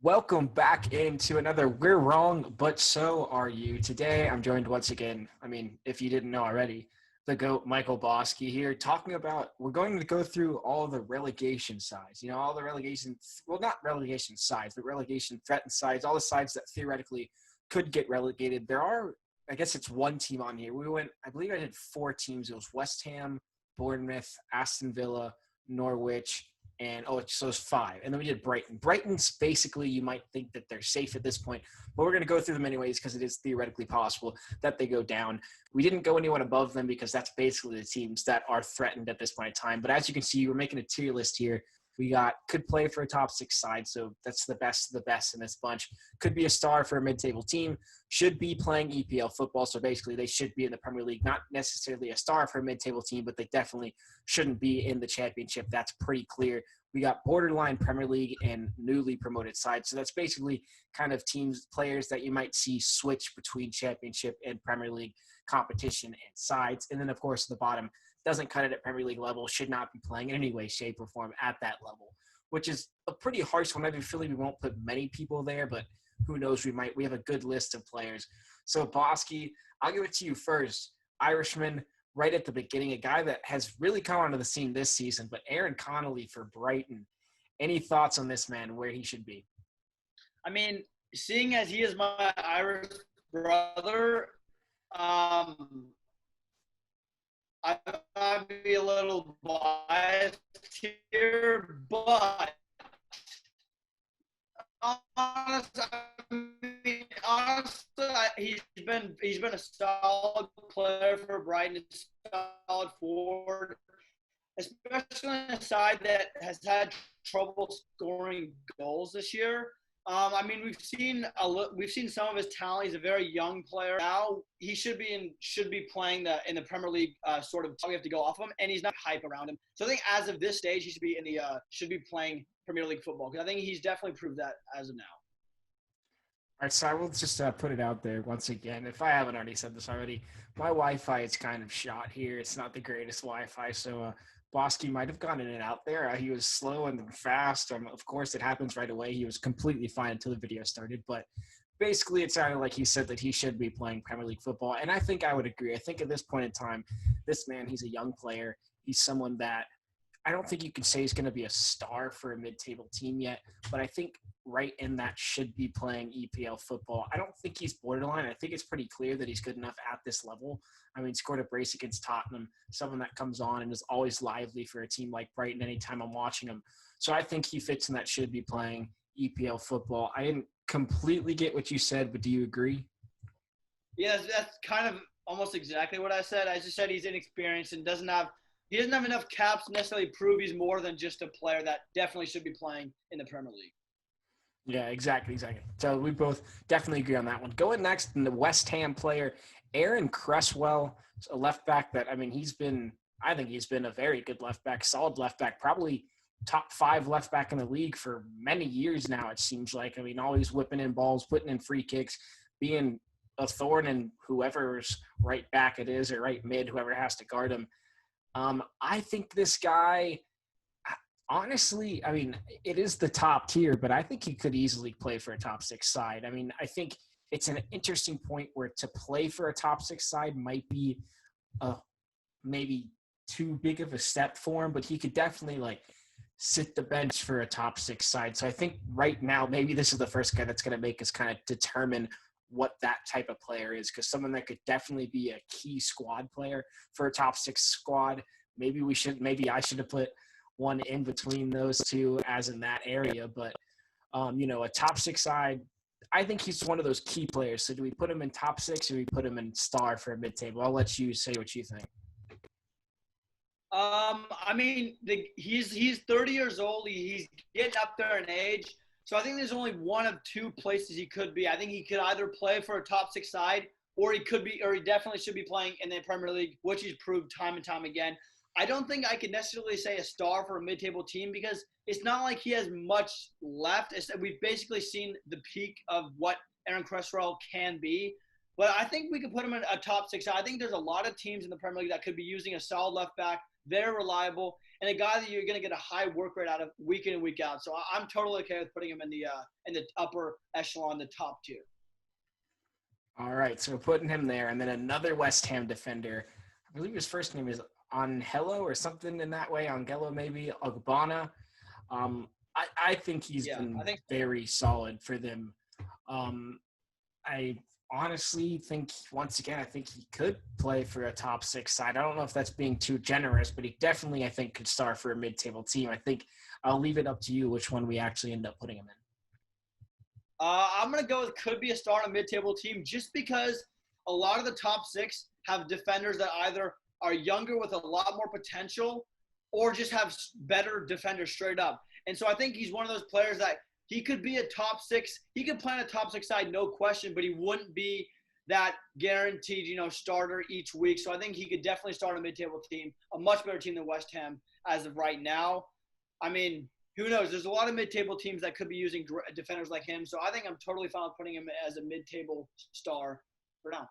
Welcome back into another We're Wrong, But So Are You. Today, I'm joined once again, if you didn't know already, the GOAT, Michael Bosque here, talking about, we're going to go through all the relegation sides. All the relegation, well, not relegation sides, but relegation threatened sides, all the sides that theoretically could get relegated. There are, I guess it's one team on here. I believe I did four teams. It was West Ham, Bournemouth, Aston Villa, Norwich, so it's five. And then we did Brighton. Brighton's basically, you might think that they're safe at this point, but we're going to go through them anyways because it is theoretically possible that they go down. We didn't go anyone above them because that's basically the teams that are threatened at this point in time. But as you can see, we're making a tier list here. We could play for a top six side, so that's the best of the best in this bunch. Could be a star for a mid-table team. Should be playing EPL football, so basically they should be in the Premier League. Not necessarily a star for a mid-table team, but they definitely shouldn't be in the championship. That's pretty clear. We got borderline Premier League and newly promoted sides. So that's basically kind of players that you might see switch between championship and Premier League competition and sides. And then, of course, the bottom doesn't cut it at Premier League level, should not be playing in any way, shape, or form at that level, which is a pretty harsh one. I feel like we won't put many people there, but who knows, we have a good list of players. So, Bosque, I'll give it to you first. Irishman, right at the beginning, a guy that has really come onto the scene this season, but Aaron Connolly for Brighton. Any thoughts on this man, where he should be? I mean, seeing as he is my Irish brother, I might be a little biased here, but honestly, he's been a solid player for Brighton, a solid forward, especially on a side that has had trouble scoring goals this year. We've seen some of his talent. He's a very young player. Now he should be playing in the Premier League. We have to go off of him, and he's not hype around him. So I think as of this stage, he should be playing Premier League football because I think he's definitely proved that as of now. All right, so I will just put it out there once again. If I haven't already said this already, my Wi-Fi is kind of shot here. It's not the greatest Wi-Fi, so Bosque might have gone in and out there. He was slow and then fast. Of course, it happens right away. He was completely fine until the video started. But basically, it sounded like he said that he should be playing Premier League football. And I think I would agree. I think at this point in time, this man, he's a young player. He's someone that I don't think you can say he's going to be a star for a mid-table team yet. But I think right in that should be playing EPL football. I don't think he's borderline. I think it's pretty clear that he's good enough at this level. Scored a brace against Tottenham, someone that comes on and is always lively for a team like Brighton anytime I'm watching him. So I think he fits in that should be playing EPL football. I didn't completely get what you said, but do you agree? Yeah, that's kind of almost exactly what I said. I just said he's inexperienced and doesn't have enough caps to necessarily prove he's more than just a player that definitely should be playing in the Premier League. Yeah, exactly. So we both definitely agree on that one. Going next, in the West Ham player, Aaron Cresswell, a left back that, I think he's been a very good left back, solid left back, probably top 5 left back in the league for many years now, it seems like. Always whipping in balls, putting in free kicks, being a thorn in whoever's right back it is or right mid, whoever has to guard him. I think this guy – honestly, it is the top tier, but I think he could easily play for a top 6 side. I think it's an interesting point where to play for a top 6 side might be maybe too big of a step for him, but he could definitely sit the bench for a top 6 side. So I think right now, maybe this is the first guy that's going to make us kind of determine what that type of player is, because someone that could definitely be a key squad player for a top 6 squad. Maybe I should have put one in between those two as in that area. But, a top 6 side, I think he's one of those key players. So do we put him in top 6 or do we put him in star for a mid-table? I'll let you say what you think. He's 30 years old. He's getting up there in age. So I think there's only one of two places he could be. I think he could either play for a top 6 side or he definitely should be playing in the Premier League, which he's proved time and time again. I don't think I could necessarily say a star for a mid-table team because it's not like he has much left. We've basically seen the peak of what Aaron Cresswell can be. But I think we could put him in a top 6. I think there's a lot of teams in the Premier League that could be using a solid left back, very reliable. and a guy that you're going to get a high work rate out of week in and week out. So I'm totally okay with putting him in the upper echelon, the top tier. All right, so we're putting him there, and then another West Ham defender. I believe his first name is Angelo or something in that way. Angelo maybe Ogbonna. I think he's been very solid for them. I honestly think, once again, I think he could play for a top 6 side. I don't know if that's being too generous, but he definitely, I think, could start for a mid-table team. I think I'll leave it up to you which one we actually end up putting him in. I'm going to go with could be a star on a mid-table team just because a lot of the top 6 have defenders that either are younger with a lot more potential or just have better defenders straight up. And so I think he's one of those players that he could be a top 6. He could play on a top 6 side, no question, but he wouldn't be that guaranteed, starter each week. So I think he could definitely start a mid-table team, a much better team than West Ham as of right now. I mean, who knows? There's a lot of mid-table teams that could be using defenders like him. So I think I'm totally fine with putting him as a mid-table star for now.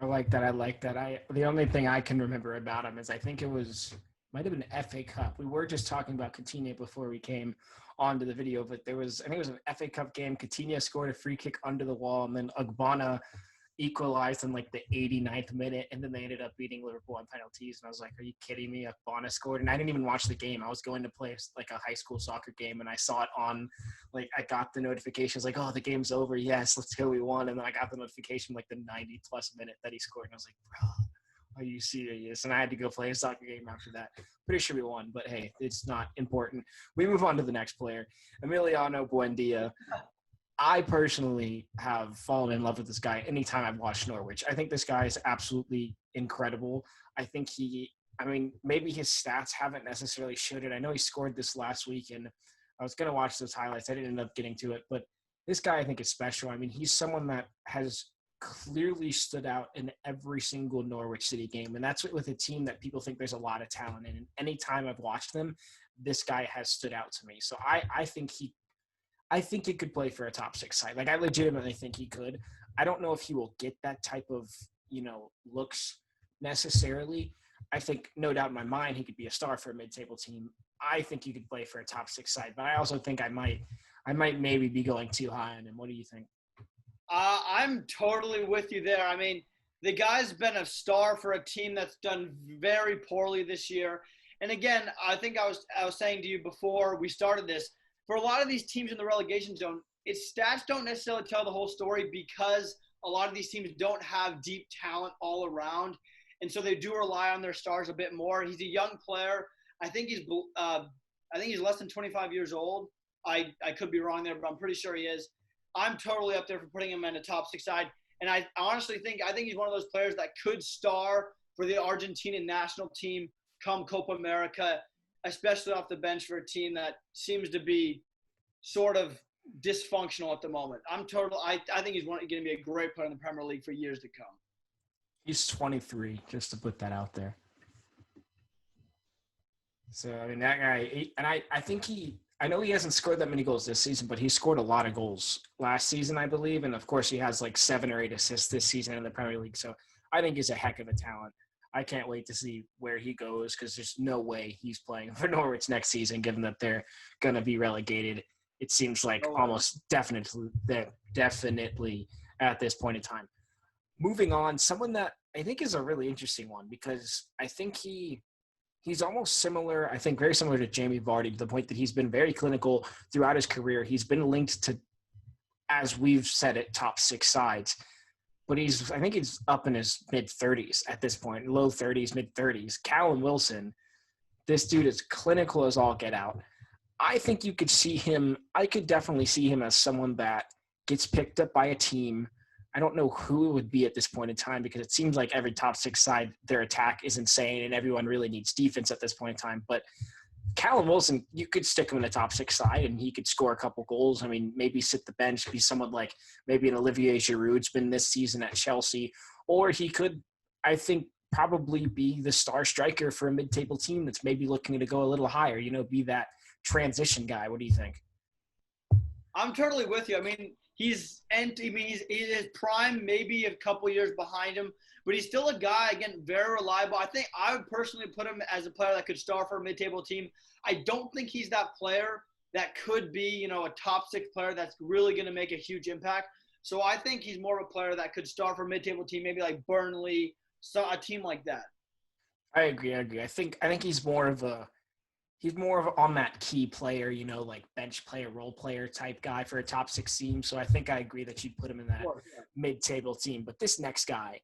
I like that. The only thing I can remember about him is I think might have been FA Cup. We were just talking about Coutinho before we came onto the video, but I think it was an FA Cup game. Coutinho scored a free kick under the wall, and then Ogbonna equalized in like the 89th minute, and then they ended up beating Liverpool on penalties. And I was like, are you kidding me? Ogbonna scored, and I didn't even watch the game. I was going to play like a high school soccer game, and I saw it on, like, I got the notifications like, oh, the game's over. Yes, let's go. We won. And then I got the notification like the 90-plus minute that he scored, and I was like, bro, are you serious? And I had to go play a soccer game after that. Pretty sure we won, but hey, it's not important. We move on to the next player, Emiliano Buendia. I personally have fallen in love with this guy anytime I've watched Norwich. I think this guy is absolutely incredible. I think maybe his stats haven't necessarily showed it. I know he scored this last week, and I was going to watch those highlights. I didn't end up getting to it, but this guy I think is special. I mean, he's someone that has clearly stood out in every single Norwich City game, and that's with a team that people think there's a lot of talent in. And anytime I've watched them, this guy has stood out to me. So I think he could play for a top 6 side. Like, I legitimately think he could. I don't know if he will get that type of, looks necessarily. I think, no doubt in my mind, he could be a star for a mid-table team. I think he could play for a top 6 side, but I also think I might maybe be going too high on him. What do you think? I'm totally with you there. I mean, the guy's been a star for a team that's done very poorly this year. And again, I think I was saying to you before we started this, for a lot of these teams in the relegation zone, its stats don't necessarily tell the whole story because a lot of these teams don't have deep talent all around. And so they do rely on their stars a bit more. He's a young player. I think he's less than 25 years old. I could be wrong there, but I'm pretty sure he is. I'm totally up there for putting him in a top 6 side. And I honestly think he's one of those players that could star for the Argentinian national team come Copa America, especially off the bench for a team that seems to be sort of dysfunctional at the moment. I think he's going to be a great player in the Premier League for years to come. He's 23, just to put that out there. So, I mean, that guy, and I think I know he hasn't scored that many goals this season, but he scored a lot of goals last season, I believe. And, of course, he has like 7 or 8 assists this season in the Premier League. So I think he's a heck of a talent. I can't wait to see where he goes because there's no way he's playing for Norwich next season, given that they're going to be relegated. It seems like almost definitely at this point in time. Moving on, someone that I think is a really interesting one because I think he's almost similar, I think very similar to Jamie Vardy to the point that he's been very clinical throughout his career. He's been linked to, as we've said it, top 6 sides. But I think he's up in his mid-30s at this point, low 30s, mid-30s. Callum Wilson, this dude is clinical as all get out. I think you could see him – I could definitely see him as someone that gets picked up by a team. I don't know who it would be at this point in time because it seems like every top 6 side, their attack is insane and everyone really needs defense at this point in time. But Callum Wilson, you could stick him in the top 6 side and he could score a couple goals. I mean, maybe sit the bench, be someone like maybe an Olivier Giroud's been this season at Chelsea. Or he could, I think, probably be the star striker for a mid-table team that's maybe looking to go a little higher, be that transition guy. What do you think? I'm totally with you. I mean, he's his prime maybe a couple years behind him, but he's still a guy, again, very reliable. I think I would personally put him as a player that could start for a mid-table team. I don't think he's that player that could be, a top 6 player that's really going to make a huge impact. So I think he's more of a player that could start for a mid-table team, maybe like Burnley, so a team like that. I agree. I think he's more of on that key player, like bench player, role player type guy for a top 6 team. So I think I agree that you'd put him in that mid-table team. But this next guy,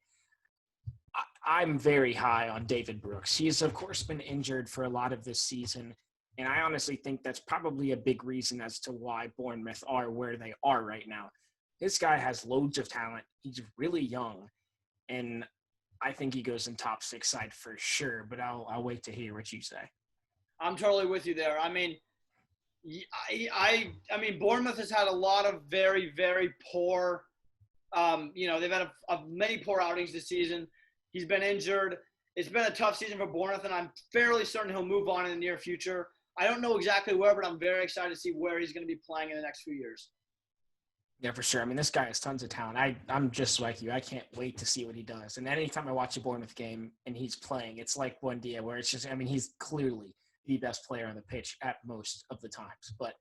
I'm very high on David Brooks. He's, of course, been injured for a lot of this season. And I honestly think that's probably a big reason as to why Bournemouth are where they are right now. This guy has loads of talent. He's really young. And I think he goes in top 6 side for sure. But I'll wait to hear what you say. I'm totally with you there. I mean, Bournemouth has had a lot of very, very poor, they've had many poor outings this season. He's been injured. It's been a tough season for Bournemouth, and I'm fairly certain he'll move on in the near future. I don't know exactly where, but I'm very excited to see where he's going to be playing in the next few years. Yeah, for sure. I mean, this guy has tons of talent. I'm just like you. I can't wait to see what he does. And anytime I watch a Bournemouth game and he's playing, it's like Buendia, where it's just, he's clearly the best player on the pitch at most of the times. But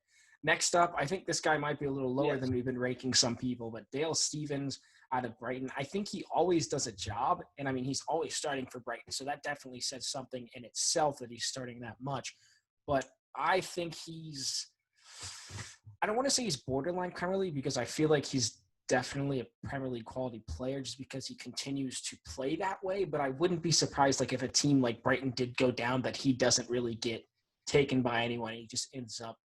next up, I think this guy might be a little lower than we've been ranking some people, but Dale Stephens out of Brighton. I think he always does a job, and he's always starting for Brighton, so that definitely says something in itself that he's starting that much. But I think I don't want to say he's borderline Premier League because I feel like he's definitely a Premier League quality player just because he continues to play that way, but I wouldn't be surprised if a team like Brighton did go down that he doesn't really get taken by anyone. He just ends up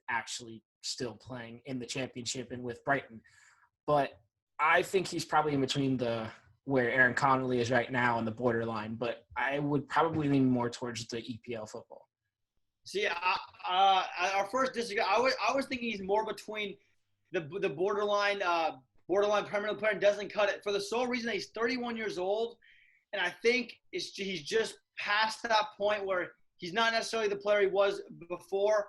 actually still playing in the Championship and with Brighton. But I think he's probably in between where Aaron Connolly is right now and the borderline, but I would probably lean more towards the EPL football. See, our first disagreement, I was thinking he's more between the borderline Premier League player and doesn't cut it for the sole reason that he's 31 years old, and I think he's just past that point where he's not necessarily the player he was before.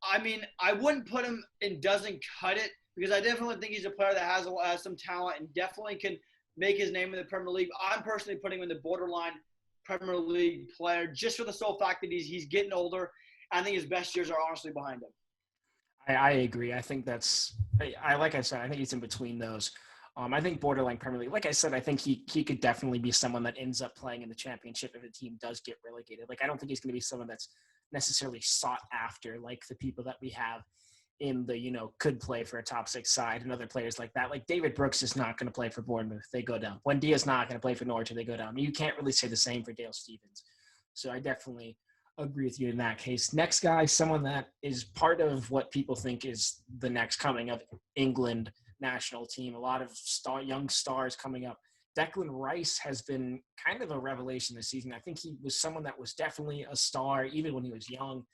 I wouldn't put him in doesn't cut it because I definitely think he's a player that has some talent and definitely can make his name in the Premier League. I'm personally putting him in the borderline Premier League player just for the sole fact that he's getting older. I think his best years are honestly behind him. I agree. I think like I said, I think he's in between those. I think borderline Premier League. Like I said, I think he could definitely be someone that ends up playing in the Championship if the team does get relegated. Like I don't think he's going to be someone that's necessarily sought after like the people that we have in the, could play for a top 6 side and other players like that. Like David Brooks is not going to play for Bournemouth. They go down. Buendia's not going to play for Norwich. They go down. You can't really say the same for Dale Stephens. So I definitely agree with you in that case. Next guy, someone that is part of what people think is the next coming of England national team. A lot of young stars coming up. Declan Rice has been kind of a revelation this season. I think he was someone that was definitely a star even when he was young,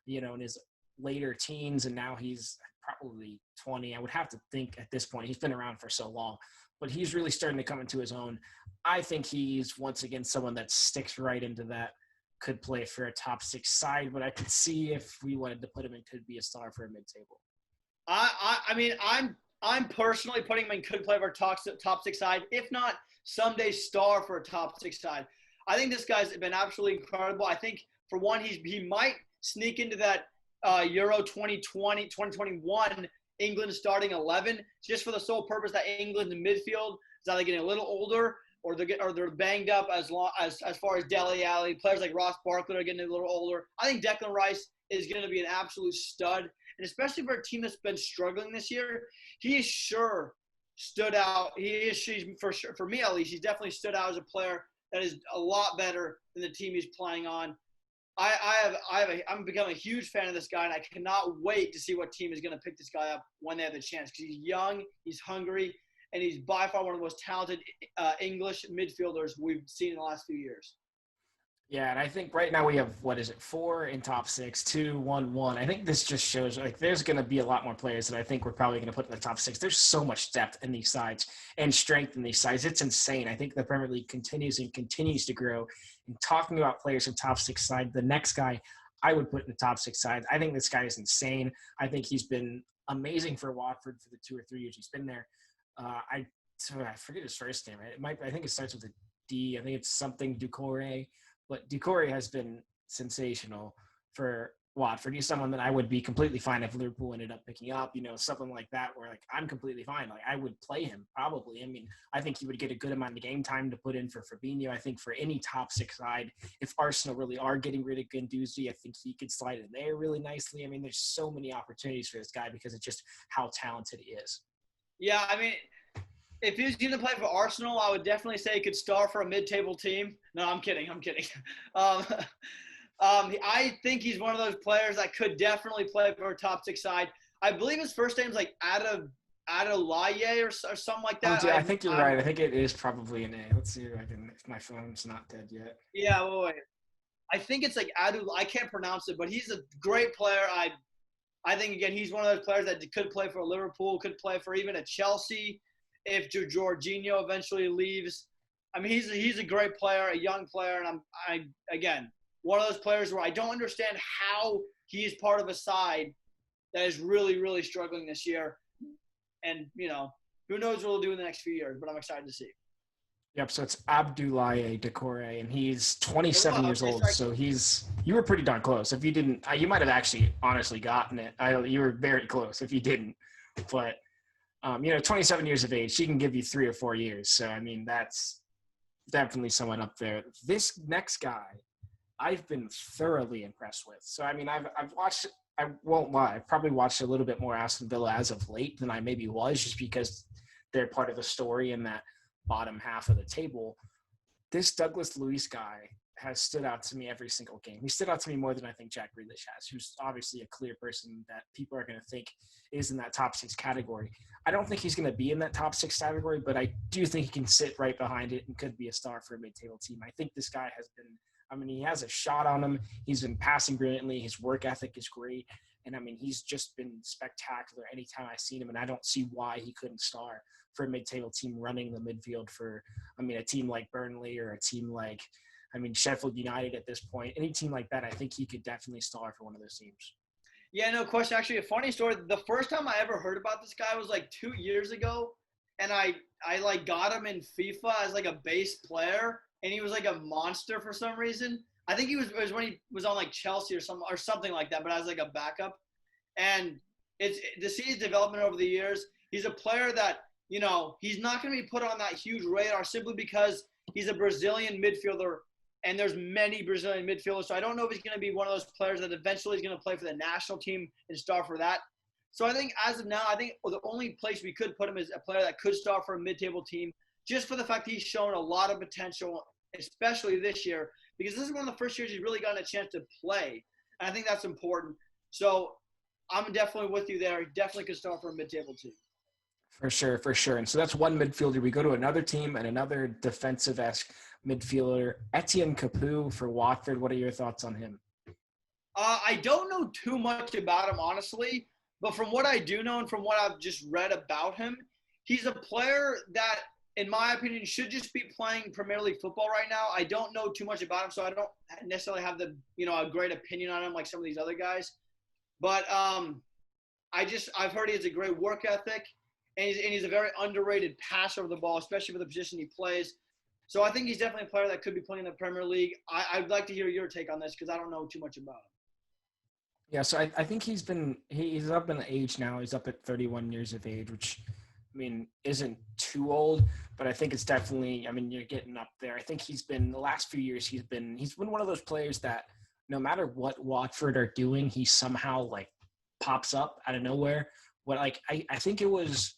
in his later teens, and now he's probably 20. I would have to think at this point. He's been around for so long, but he's really starting to come into his own. I think he's, once again, someone that sticks right into that, could play for a top 6 side, but I could see if we wanted to put him in, could be a star for a mid-table. I'm personally putting him in could play for a top 6 side, if not someday star for a top 6 side. I think this guy's been absolutely incredible. I think, for one, he might sneak into that Euro 2021 England starting 11 just for the sole purpose that England's midfield is either getting a little older or they're banged up as far as Dele Alli. Players like Ross Barkley are getting a little older. I think Declan Rice is going to be an absolute stud, and especially for a team that's been struggling this year, he is sure stood out. She's for sure, for me at least, he's definitely stood out as a player that is a lot better than the team he's playing on. I'm becoming a huge fan of this guy, and I cannot wait to see what team is going to pick this guy up when they have the chance because he's young, he's hungry, and he's by far one of the most talented English midfielders we've seen in the last few years. Yeah, and I think right now we have, 4 in top 6, 2, 1, 1. I think this just shows there's going to be a lot more players that I think we're probably going to put in the top 6. There's so much depth in these sides and strength in these sides. It's insane. I think the Premier League continues to grow. And talking about players in top 6 side, the next guy I would put in the top 6 side, I think this guy is insane. I think he's been amazing for Watford for the 2 or 3 years he's been there. I so I forget his first name. I think it starts with a D. I think it's something Ducore, but Ducore has been sensational for Watford. He's someone that I would be completely fine if Liverpool ended up picking up, something like that, where like I'm completely fine. Like I would play him probably. I mean, I think he would get a good amount of game time to put in for Fabinho. I think for any top six side, if Arsenal really are getting rid of Guendouzi, I think he could slide in there really nicely. I mean, there's so many opportunities for this guy because it's just how talented he is. Yeah, I mean, if he was going to play for Arsenal, I would definitely say he could start for a mid-table team. No, I'm kidding. Um, I think he's one of those players that could definitely play for a top six side. I believe his first name's like Adelaye or something like Oh, that. dude, I think you're right. I think it is probably an A. Let's see if my phone's not dead yet. Yeah, wait. I think it's like Adu. I can't pronounce it, but he's a great player. I think again he's one of those players that could play for Liverpool, could play for even a Chelsea if Jorginho eventually leaves. I mean, he's a great player, a young player, and I again one of those players where I don't understand how he's part of a side that is really, really struggling this year. And, who knows what we'll do in the next few years, but I'm excited to see. Yep, so it's Abdoulaye Doucouré, and he's 27 years old. Sorry. So you were pretty darn close. If you didn't, you might have actually honestly gotten it. You were very close if you didn't. But, 27 years of age, she can give you 3 or 4 years. So, I mean, that's definitely someone up there. This next guy, I've been thoroughly impressed with. So, I mean, I've watched – I won't lie. I've probably watched a little bit more Aston Villa as of late than I maybe was just because they're part of the story in that bottom half of the table. This Douglas Luiz guy has stood out to me every single game. He stood out to me more than I think Jack Grealish has, who's obviously a clear person that people are going to think is in that top 6 category. I don't think he's going to be in that top 6 category, but I do think he can sit right behind it and could be a star for a mid-table team. I think this guy has been – he has a shot on him. He's been passing brilliantly. His work ethic is great. And, he's just been spectacular anytime I've seen him, and I don't see why he couldn't star for a mid-table team running the midfield for, a team like Burnley or a team like, Sheffield United at this point. Any team like that, I think he could definitely star for one of those teams. Yeah, no question. Actually, a funny story. The first time I ever heard about this guy was like 2 years ago, and I like got him in FIFA as like a base player, and he was like a monster for some reason. I think it was when he was on like Chelsea or something like that, but as like a backup. And it's to see his development over the years. He's a player that, he's not going to be put on that huge radar simply because he's a Brazilian midfielder, and there's many Brazilian midfielders. So I don't know if he's going to be one of those players that eventually is going to play for the national team and start for that. So I think as of now, the only place we could put him is a player that could start for a mid-table team, just for the fact that he's shown a lot of potential, especially this year, because this is one of the first years he's really gotten a chance to play. And I think that's important. So I'm definitely with you there. He definitely could start for a mid-table team. For sure. And so that's one midfielder. We go to another team and another defensive-esque midfielder, Etienne Capoue for Watford. What are your thoughts on him? I don't know too much about him, honestly. But from what I do know and from what I've just read about him, he's a player that, in my opinion, should just be playing Premier League football right now. I don't know too much about him, so I don't necessarily have a great opinion on him like some of these other guys. But I've heard he has a great work ethic, and he's a very underrated passer of the ball, especially for the position he plays. So I think he's definitely a player that could be playing in the Premier League. I'd like to hear your take on this because I don't know too much about him. Yeah, so I think he's up in age now. He's up at 31 years of age, which, isn't too old, but I think it's definitely, you're getting up there. I think the last few years, he's been one of those players that no matter what Watford are doing, he somehow like pops up out of nowhere. I think it was,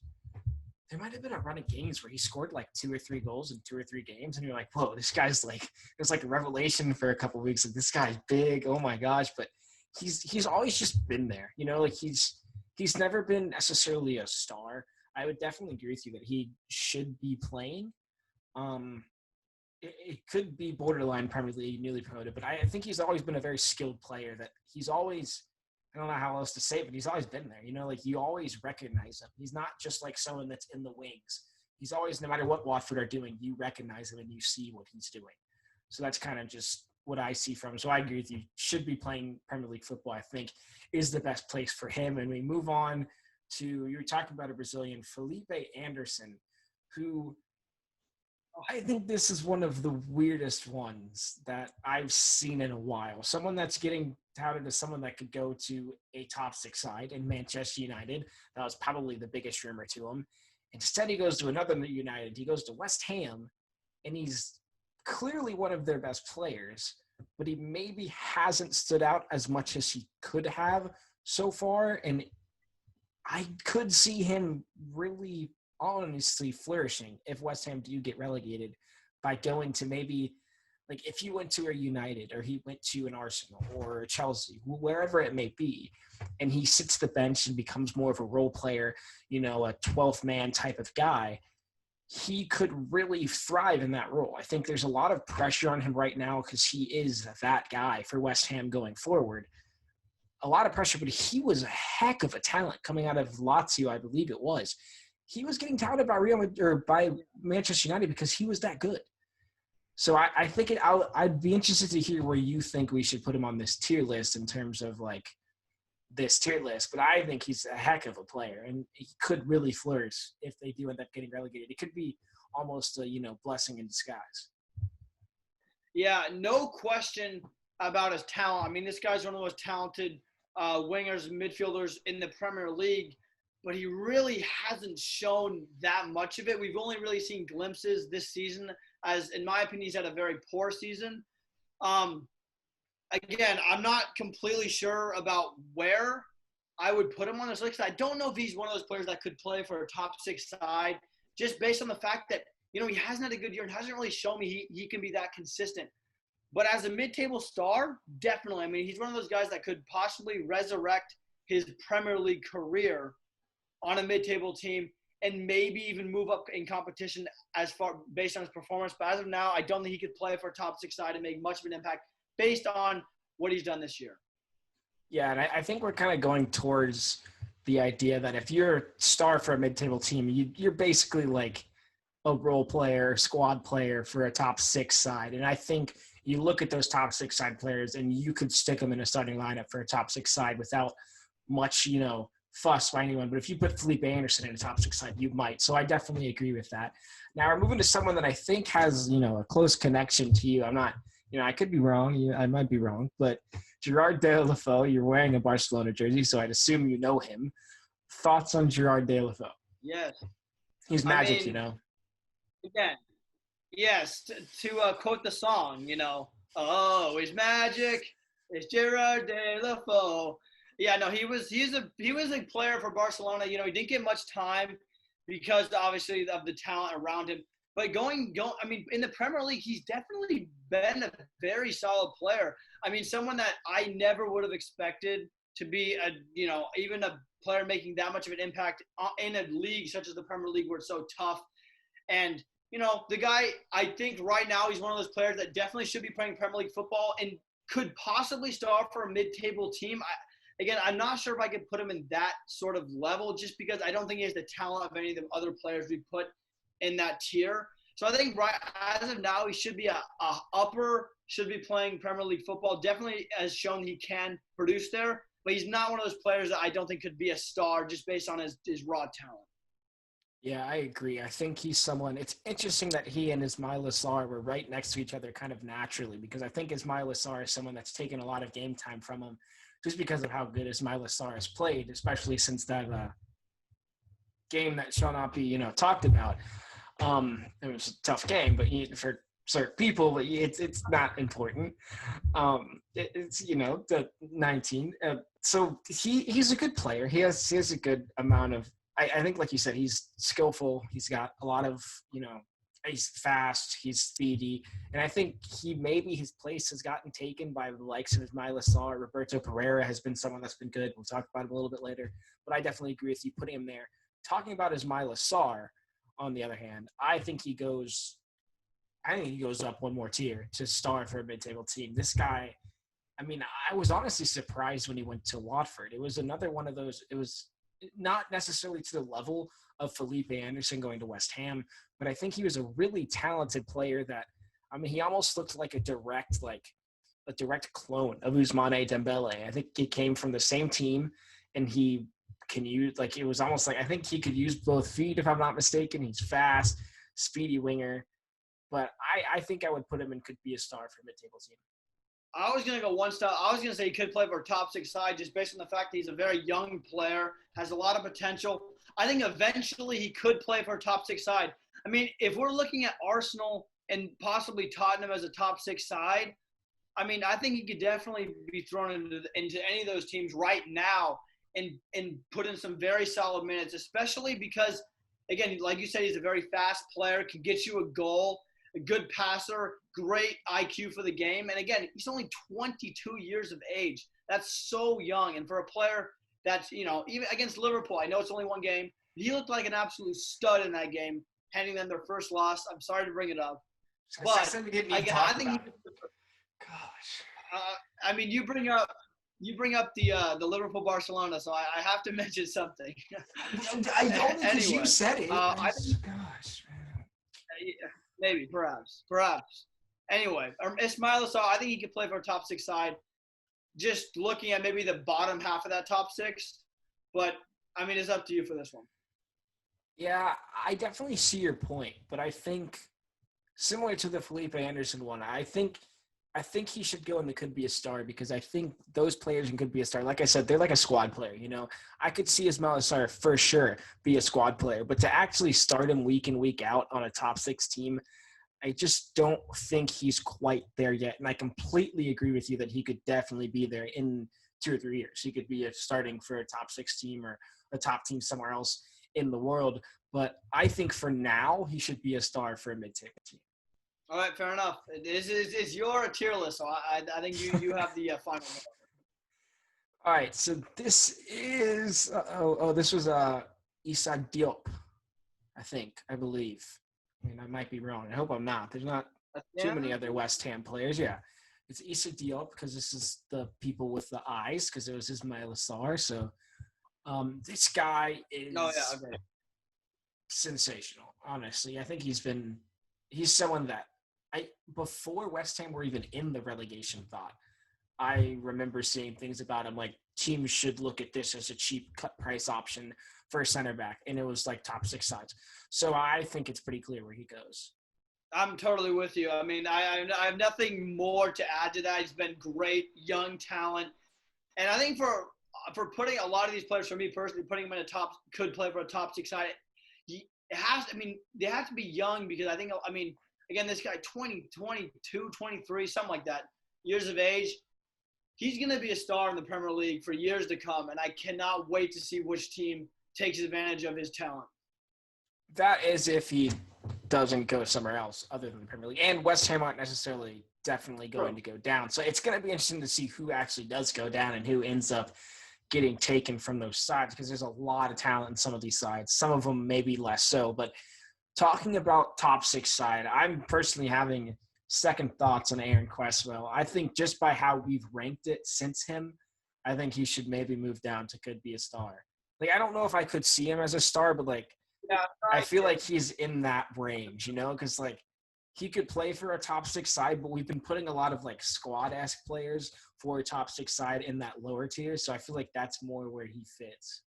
there might have been a run of games where he scored like 2 or 3 goals in 2 or 3 games. And you're like, whoa, this guy's like, it was like a revelation for a couple of weeks. Like, this guy's big. Oh my gosh. But he's always just been there, he's never been necessarily a star. I would definitely agree with you that he should be playing. It could be borderline Premier League, newly promoted, but I think he's always been a very skilled player that he's always, I don't know how else to say it, but he's always been there. You always recognize him. He's not just like someone that's in the wings. He's always, no matter what Watford are doing, you recognize him and you see what he's doing. So that's kind of just what I see from him. So I agree with you. Should be playing Premier League football, I think, is the best place for him. And we move on to, you were talking about a Brazilian, Felipe Anderson, who I think this is one of the weirdest ones that I've seen in a while. Someone that's getting touted as someone that could go to a top six side in Manchester United. That was probably the biggest rumor to him. Instead, he goes to another United. He goes to West Ham, and he's clearly one of their best players, but he maybe hasn't stood out as much as he could have so far. And I could see him really honestly flourishing if West Ham do get relegated by going to maybe, like, if he went to a United or he went to an Arsenal or a Chelsea, wherever it may be, and he sits the bench and becomes more of a role player, a 12th man type of guy, he could really thrive in that role. I think there's a lot of pressure on him right now because he is that guy for West Ham going forward. A lot of pressure, but he was a heck of a talent coming out of Lazio, I believe it was. He was getting touted by by Manchester United because he was that good. So I think I'd be interested to hear where you think we should put him on this tier list in terms of like this tier list. But I think he's a heck of a player, and he could really flourish if they do end up getting relegated. It could be almost a blessing in disguise. Yeah, no question about his talent. I mean, this guy's one of the most talented wingers, midfielders in the Premier League, but he really hasn't shown that much of it. We've only really seen glimpses this season, as in my opinion, he's had a very poor season. Again, I'm not completely sure about where I would put him on this list. I don't know if he's one of those players that could play for a top six side, just based on the fact that, he hasn't had a good year and hasn't really shown me he can be that consistent. But as a mid-table star, definitely. I mean, he's one of those guys that could possibly resurrect his Premier League career on a mid-table team and maybe even move up in competition as far based on his performance. But as of now, I don't think he could play for a top six side and make much of an impact based on what he's done this year. Yeah, and I think we're kind of going towards the idea that if you're a star for a mid-table team, you're basically like a role player, squad player for a top six side. And I think you look at those top six side players and you could stick them in a starting lineup for a top six side without much, fuss by anyone. But if you put Felipe Anderson in a top six side, you might. So I definitely agree with that. Now we're moving to someone that I think has, a close connection to you. I'm not, I could be wrong. I might be wrong, but Gerard Deulofeu, you're wearing a Barcelona jersey, so I'd assume you know him. Thoughts on Gerard Deulofeu? Yes. He's magic, Again, yes, to quote the song, oh, he's magic. It's Gerard Deulofeu. Yeah, no, he was a player for Barcelona. He didn't get much time because obviously of the talent around him. But in the Premier League, he's definitely been a very solid player. I mean, someone that I never would have expected to be even a player making that much of an impact in a league such as the Premier League where it's so tough. And, the guy, I think right now he's one of those players that definitely should be playing Premier League football and could possibly start for a mid-table team. I'm not sure if I could put him in that sort of level just because I don't think he has the talent of any of the other players we put in that tier. So I think right as of now, he should be should be playing Premier League football. Definitely has shown he can produce there, but he's not one of those players that I don't think could be a star just based on his raw talent. Yeah, I agree. I think he's someone – it's interesting that he and Ismaila Sarr were right next to each other kind of naturally because I think Ismaila Sarr is someone that's taken a lot of game time from him just because of how good Ismaila Sarr has played, especially since that game that shall not be, talked about. It was a tough game, but for certain people, but it's not important. It's the 19. So he's a good player. He has a good amount of. I think, like you said, he's skillful. He's got a lot of he's fast. He's speedy, and I think his place has gotten taken by the likes of Ismaila Sarr. Roberto Pereira has been someone that's been good. We'll talk about him a little bit later, but I definitely agree with you putting him there. Talking about Ismaila Sarr, on the other hand, I think he goes up one more tier to star for a mid-table team. This guy, I was honestly surprised when he went to Watford. It was another one of those. It was not necessarily to the level of Felipe Anderson going to West Ham, but I think he was a really talented player that, he almost looked like a direct clone of Ousmane Dembele. I think he came from the same team and he can use, like, it was almost like I think he could use both feet, if I'm not mistaken. He's fast, speedy winger. But I think I would put him in could be a star for a mid-table team. I was going to go one step. I was going to say he could play for a top six side just based on the fact that he's a very young player, has a lot of potential. I think eventually he could play for a top six side. I mean, if we're looking at Arsenal and possibly Tottenham as a top six side, I mean, I think he could definitely be thrown into any of those teams right now and put in some very solid minutes, especially because, again, like you said, he's a very fast player, can get you a goal, a good passer, great IQ for the game. And again, he's only 22 years of age. That's so young. And for a player that's, even against Liverpool, I know it's only one game, he looked like an absolute stud in that game, handing them their first loss. I'm sorry to bring it up. But I think Gosh. I mean, you bring up the Liverpool Barcelona, so I have to mention something. I don't think Anyway, you said it. I think, Gosh, man. maybe, perhaps. Anyway, Ismail Assar, I think he could play for a top six side. Just looking at maybe the bottom half of that top six, but I mean, it's up to you for this one. Yeah, I definitely see your point, but I think similar to the Felipe Anderson one, I think he should go in the could be a star because I think those players in could be a star. Like I said, they're like a squad player. I could see Ismail Assar for sure be a squad player, but to actually start him week in, week out on a top six team, I just don't think he's quite there yet. And I completely agree with you that he could definitely be there in 2 or 3 years. He could be starting for a top six team or a top team somewhere else in the world. But I think for now, he should be a star for a mid-table team. All right, fair enough. It's your tier list, so I think you have the final one. All right, so this is this was Issa Diop, I believe. I mean, I might be wrong. I hope I'm not. There's not too many other West Ham players. Yeah, it's Issa Diop because this is the people with the eyes because it was Ismail Assar. So this guy is sensational. Honestly, I think he's someone that before West Ham were even in the relegation thought. I remember seeing things about him like teams should look at this as a cheap cut price option for a center back, and it was like top six sides. So I think it's pretty clear where he goes. I'm totally with you. I mean, I have nothing more to add to that. He's been great, young talent, and I think for putting a lot of these players, for me personally, putting them in could play for a top six side. They have to be young because again, this guy 20, 22, 23, something like that, years of age. He's going to be a star in the Premier League for years to come, and I cannot wait to see which team takes advantage of his talent. That is if he doesn't go somewhere else other than the Premier League. And West Ham aren't necessarily definitely going to go down. So it's going to be interesting to see who actually does go down and who ends up getting taken from those sides because there's a lot of talent in some of these sides. Some of them maybe less so. But talking about top six side, I'm personally having second thoughts on Aaron Cresswell. I think just by how we've ranked it since him, I think he should maybe move down to could be a star. Like, I don't know if I could see him as a star, but I feel like he's in that range, because he could play for a top six side, but we've been putting a lot of squad-esque players for a top six side in that lower tier. So I feel like that's more where he fits.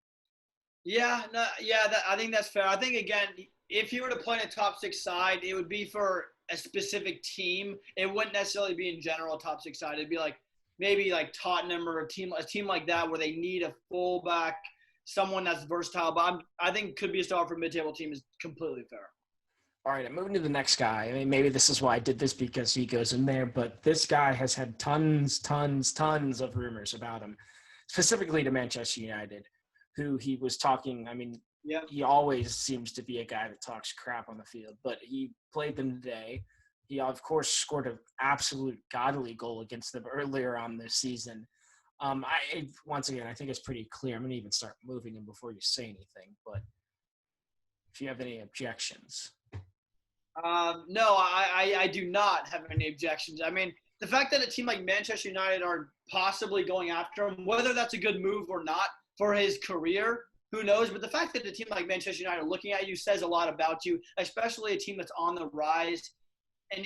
I think that's fair. I think, again, if you were to play in a top six side, it would be for a specific team. It wouldn't necessarily be in general top six side. It'd be maybe Tottenham or a team like that where they need a fullback, someone that's versatile. But I think could be a star for a mid-table team is completely fair. All right, I'm moving to the next guy. I mean, maybe this is why I did this because he goes in there, but this guy has had tons of rumors about him, specifically to Manchester United, who he was talking. I mean, He always seems to be a guy that talks crap on the field, but he played them today. He, of course, scored an absolute godly goal against them earlier on this season. Once again, I think it's pretty clear. I'm going to even start moving him before you say anything, but if you have any objections. No, I do not have any objections. I mean, the fact that a team like Manchester United are possibly going after him, whether that's a good move or not for his career, who knows? But the fact that a team like Manchester United are looking at you says a lot about you, especially a team that's on the rise. And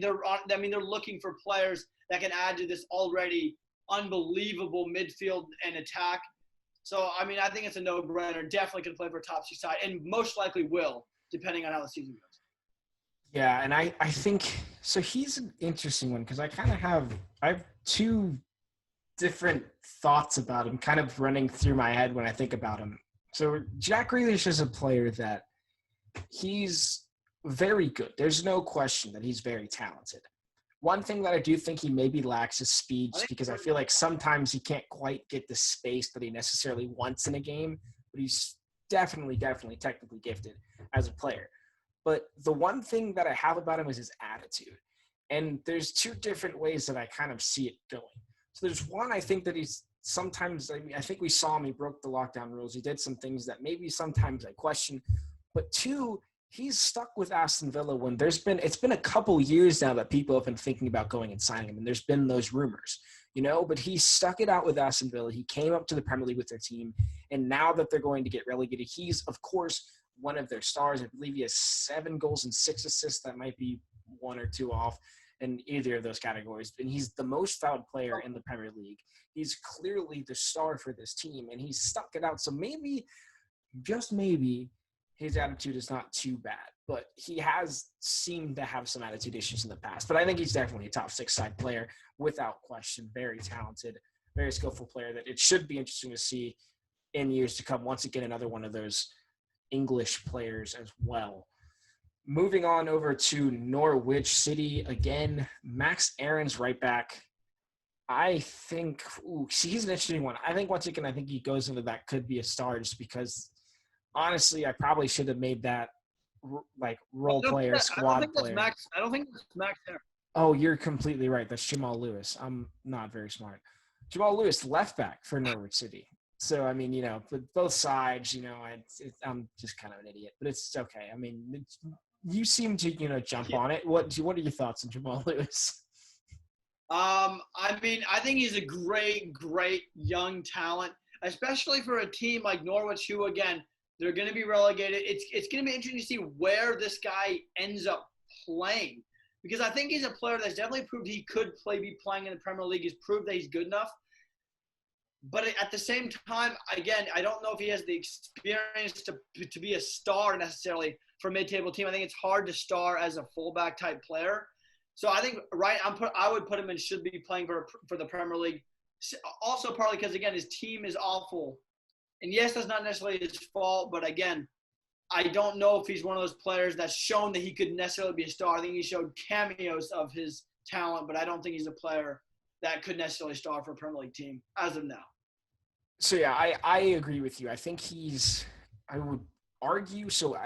they're looking for players that can add to this already unbelievable midfield and attack. So, I mean, I think it's a no-brainer. Definitely could play for a top 6 side and most likely will, depending on how the season goes. Yeah, and I think so. He's an interesting one because I have two different thoughts about him kind of running through my head when I think about him. So Jack Grealish is a player that he's very good. There's no question that he's very talented. One thing that I do think he maybe lacks is speed, I just think because I feel like sometimes he can't quite get the space that he necessarily wants in a game, but he's definitely technically gifted as a player. But the one thing that I have about him is his attitude. And there's two different ways that I kind of see it going. So there's one, I think that he's sometimes, I think we saw him, he broke the lockdown rules. He did some things that maybe sometimes I question. But two, he's stuck with Aston Villa when it's been a couple years now that people have been thinking about going and signing him. And there's been those rumors, but he stuck it out with Aston Villa. He came up to the Premier League with their team. And now that they're going to get relegated, he's, of course, one of their stars. I believe he has 7 goals and 6 assists. That might be 1 or 2 off in either of those categories. And he's the most fouled player in the Premier League. He's clearly the star for this team, and he's stuck it out. So maybe, just maybe, his attitude is not too bad. But he has seemed to have some attitude issues in the past. But I think he's definitely a top 6 side player, without question. Very talented, very skillful player that it should be interesting to see in years to come. Once again, another one of those English players as well. Moving on over to Norwich City again, Max Aaron's right back. I think he's an interesting one. I think once again, I think he goes into that could be a star just because honestly, I probably should have made that like role player, squad player. I don't think that's Max Aaron. Oh, you're completely right. That's Jamal Lewis. I'm not very smart. Jamal Lewis, left back for Norwich City. So, I mean, both sides, I'm just kind of an idiot, but it's okay. I mean, you seem to, jump on it. What are your thoughts on Jamal Lewis? I mean, I think he's a great young talent, especially for a team like Norwich, who again they're going to be relegated. It's going to be interesting to see where this guy ends up playing, because I think he's a player that's definitely proved he could be playing in the Premier League. He's proved that he's good enough. But at the same time, again, I don't know if he has the experience to be a star necessarily for a mid-table team. I think it's hard to star as a fullback type player. So I think I would put him in should be playing for the Premier League. Also partly because again his team is awful, and yes, that's not necessarily his fault. But again, I don't know if he's one of those players that's shown that he could necessarily be a star. I think he showed cameos of his talent, but I don't think he's a player that could necessarily star for a Premier League team as of now. So yeah, I agree with you. I think I would argue. So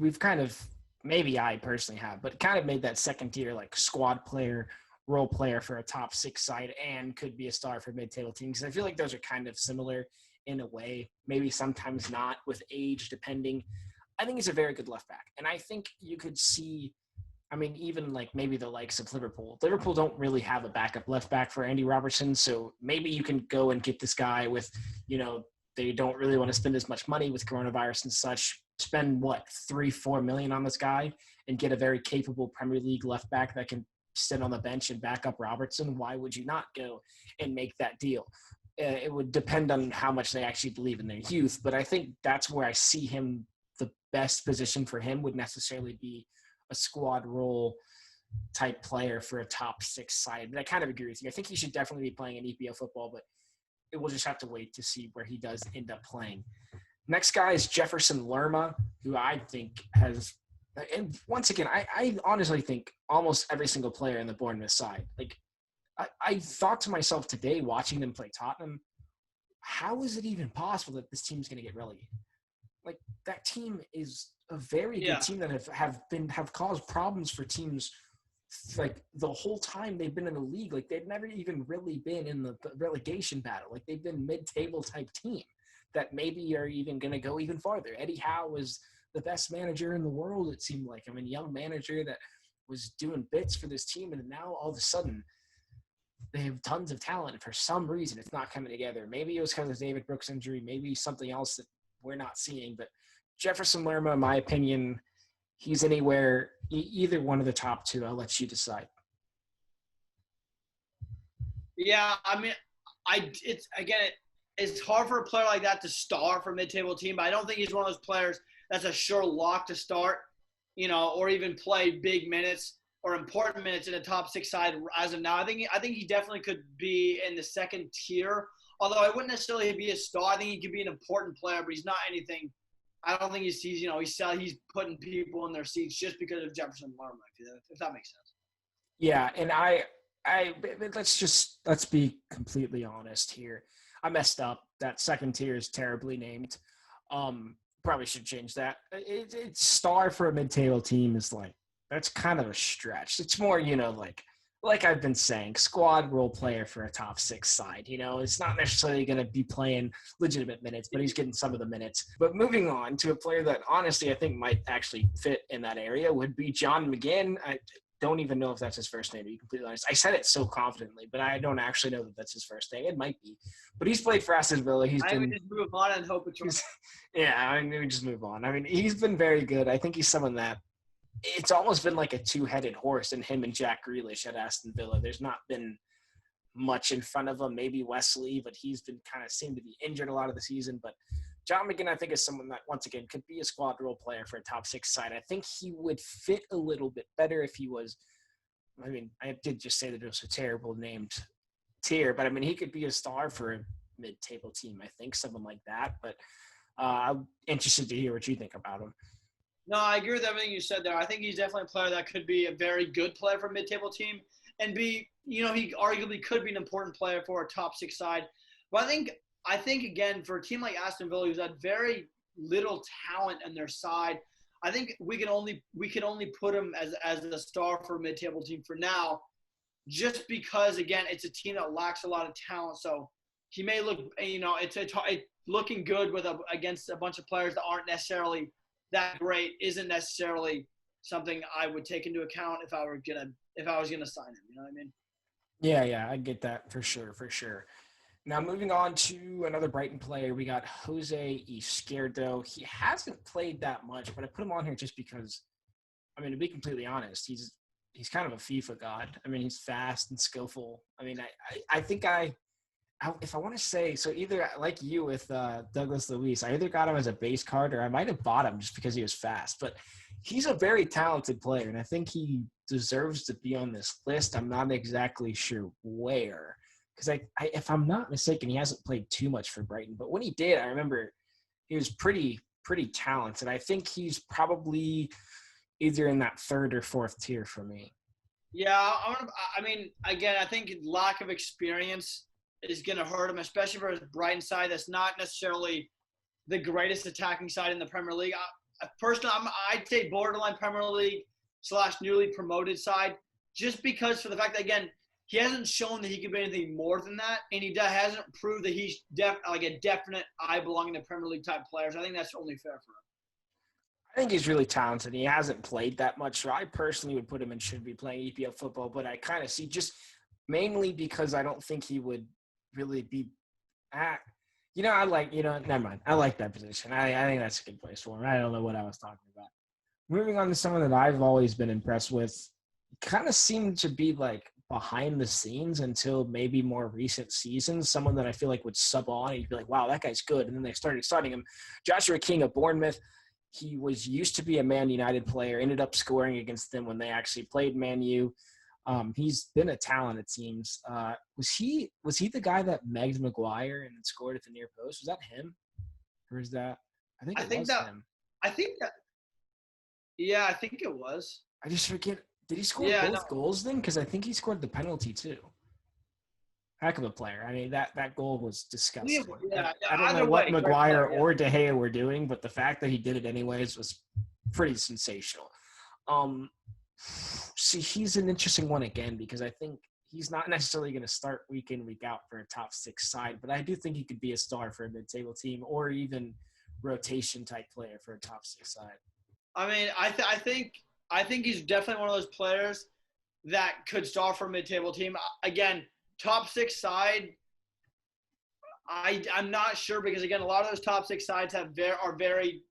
we've kind of, maybe I personally have, but kind of made that second tier like squad player, role player for a top 6 side and could be a star for mid-table teams. Because I feel like those are kind of similar in a way, maybe sometimes not with age depending. I think he's a very good left back. And I think you could see, I mean, even like maybe the likes of Liverpool. Liverpool don't really have a backup left back for Andy Robertson. So maybe you can go and get this guy with, they don't really want to spend as much money with coronavirus and such. Spend $3-4 million on this guy and get a very capable Premier League left back that can sit on the bench and back up Robertson. Why would you not go and make that deal? It would depend on how much they actually believe in their youth, but I think that's where I see him. The best position for him would necessarily be a squad role type player for a top 6 side. But I kind of agree with you. I think he should definitely be playing in EPL football, but it will just have to wait to see where he does end up playing. Next guy is Jefferson Lerma, who I think has, and once again, I honestly think almost every single player in the Bournemouth side, like I thought to myself today watching them play Tottenham, how is it even possible that this team's going to get relegated? Like that team is a very good team that have caused problems for teams like the whole time they've been in the league. Like they've never even really been in the relegation battle. Like they've been mid-table type team that maybe are even going to go even farther. Eddie Howe was the best manager in the world, it seemed like. I mean, young manager that was doing bits for this team, and now all of a sudden they have tons of talent, and for some reason it's not coming together. Maybe it was because of David Brooks' injury, maybe something else that we're not seeing. But Jefferson Lerma, in my opinion, he's anywhere, either one of the top 2. I'll let you decide. Yeah, I mean, it's again, it's hard for a player like that to start for a mid-table team, but I don't think he's one of those players that's a sure lock to start, or even play big minutes or important minutes in a top six side as of now. I think he definitely could be in the second tier, although I wouldn't necessarily be a star. I think he could be an important player, but he's not anything. I don't think he's putting people in their seats just because of Jefferson Lerma, if that makes sense. Yeah, and let's be completely honest here. I messed up. That second tier is terribly named. Probably should change that. It's star for a mid-table team is like, that's kind of a stretch. It's more, like I've been saying, squad role player for a top six side. It's not necessarily going to be playing legitimate minutes, but he's getting some of the minutes. But moving on to a player that honestly I think might actually fit in that area would be John McGinn. I don't even know if that's his first name, to be completely honest. I said it so confidently, but I don't actually know that that's his first name. It might be. But he's played for Aston Villa. Just move on and hope it's right. Yeah, we just move on. I mean, he's been very good. I think he's someone that it's almost been like a two-headed horse in him and Jack Grealish at Aston Villa. There's not been much in front of him, maybe Wesley, but he's been kind of seemed to be injured a lot of the season. But John McGinn, I think, is someone that, once again, could be a squad role player for a top six side. I think he would fit a little bit better if he was – I mean, I did just say that it was a terrible named tier, but, I mean, he could be a star for a mid-table team, I think, someone like that. But I'm interested to hear what you think about him. No, I agree with everything you said there. I think he's definitely a player that could be a very good player for a mid-table team and he arguably could be an important player for a top six side. But I think again, for a team like Aston Villa, who's had very little talent on their side, I think we can only put him as a star for a mid-table team for now, just because, again, it's a team that lacks a lot of talent. So he may look, it's looking good against a bunch of players that aren't necessarily that great, isn't necessarily something I would take into account if I was gonna sign him. You know what I mean? Yeah, I get that for sure. Now moving on to another Brighton player, we got Jose Izquierdo. He hasn't played that much, but I put him on here just because, I mean, to be completely honest, he's kind of a FIFA god. I mean, he's fast and skillful. I mean, I think if I want to say, so either like you with Douglas Luiz, I either got him as a base card or I might have bought him just because he was fast. But he's a very talented player, and I think he deserves to be on this list. I'm not exactly sure where, because if I'm not mistaken, he hasn't played too much for Brighton. But when he did, I remember he was pretty talented. I think he's probably either in that third or fourth tier for me. Yeah, I mean, again, I think lack of experience is going to hurt him, especially for his Brighton side. That's not necessarily the greatest attacking side in the Premier League. Personally, I'd say borderline Premier League / newly promoted side, just because for the fact that, again, he hasn't shown that he can be anything more than that, and he hasn't proved that he's a definite I belong in the Premier League type players. I think that's only fair for him. I think he's really talented. He hasn't played that much, so I personally would put him in should be playing EPL football, but I kind of see just mainly because I don't think he would really be at, never mind. I like that position. I think that's a good place for him. I don't know what I was talking about. Moving on to someone that I've always been impressed with, kind of seemed to be like behind the scenes until maybe more recent seasons. Someone that I feel like would sub on and you'd be like, wow, that guy's good. And then they started starting him. Joshua King of Bournemouth. He used to be a Man United player, ended up scoring against them when they actually played Man U. He's been a talent, it seems. Was he the guy that megged Maguire and scored at the near post? Was that him? Or is that – I think it was him. I think that – yeah, I think it was. I just forget. Did he score both goals then? Because I think he scored the penalty too. Heck of a player. I mean, that goal was disgusting. Yeah, I don't know what Maguire or De Gea were doing, but the fact that he did it anyways was pretty sensational. See, he's an interesting one again because I think he's not necessarily going to start week in, week out for a top six side, but I do think he could be a star for a mid-table team or even rotation type player for a top six side. I mean, I think he's definitely one of those players that could start for a mid-table team. Again, top six side, I'm not sure because, again, a lot of those top six sides are very,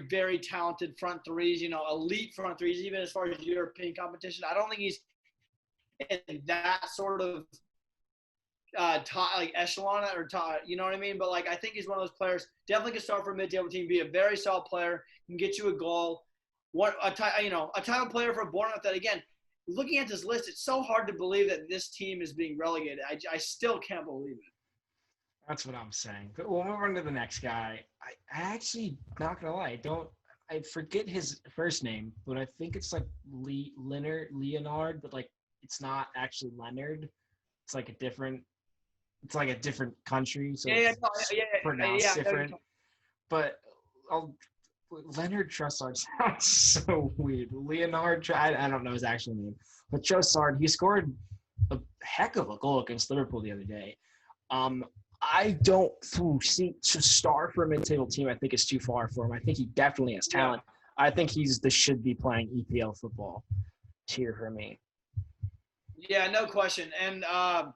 very talented front threes, elite front threes, even as far as European competition. I don't think he's in that sort of like echelon or you know what I mean? But like I think he's one of those players definitely can start for a mid-table team, be a very solid player, can get you a goal. A type of player for Bournemouth that again, looking at this list, it's so hard to believe that this team is being relegated. I still can't believe it. That's what I'm saying. But we'll move on to the next guy. I actually, not gonna lie, I forget his first name, but I think it's like Leonard, but like it's not actually Leonard. It's like a different country, so Yeah, it's pronounced different. But Leonard Trossard sounds so weird. Leonard, I don't know his actual name, but Trossard, he scored a heck of a goal against Liverpool the other day. I don't see to star for a mid-table team. I think it's too far for him. I think he definitely has talent. Yeah. I think he's the should be playing EPL football tier for me. Yeah, no question. And I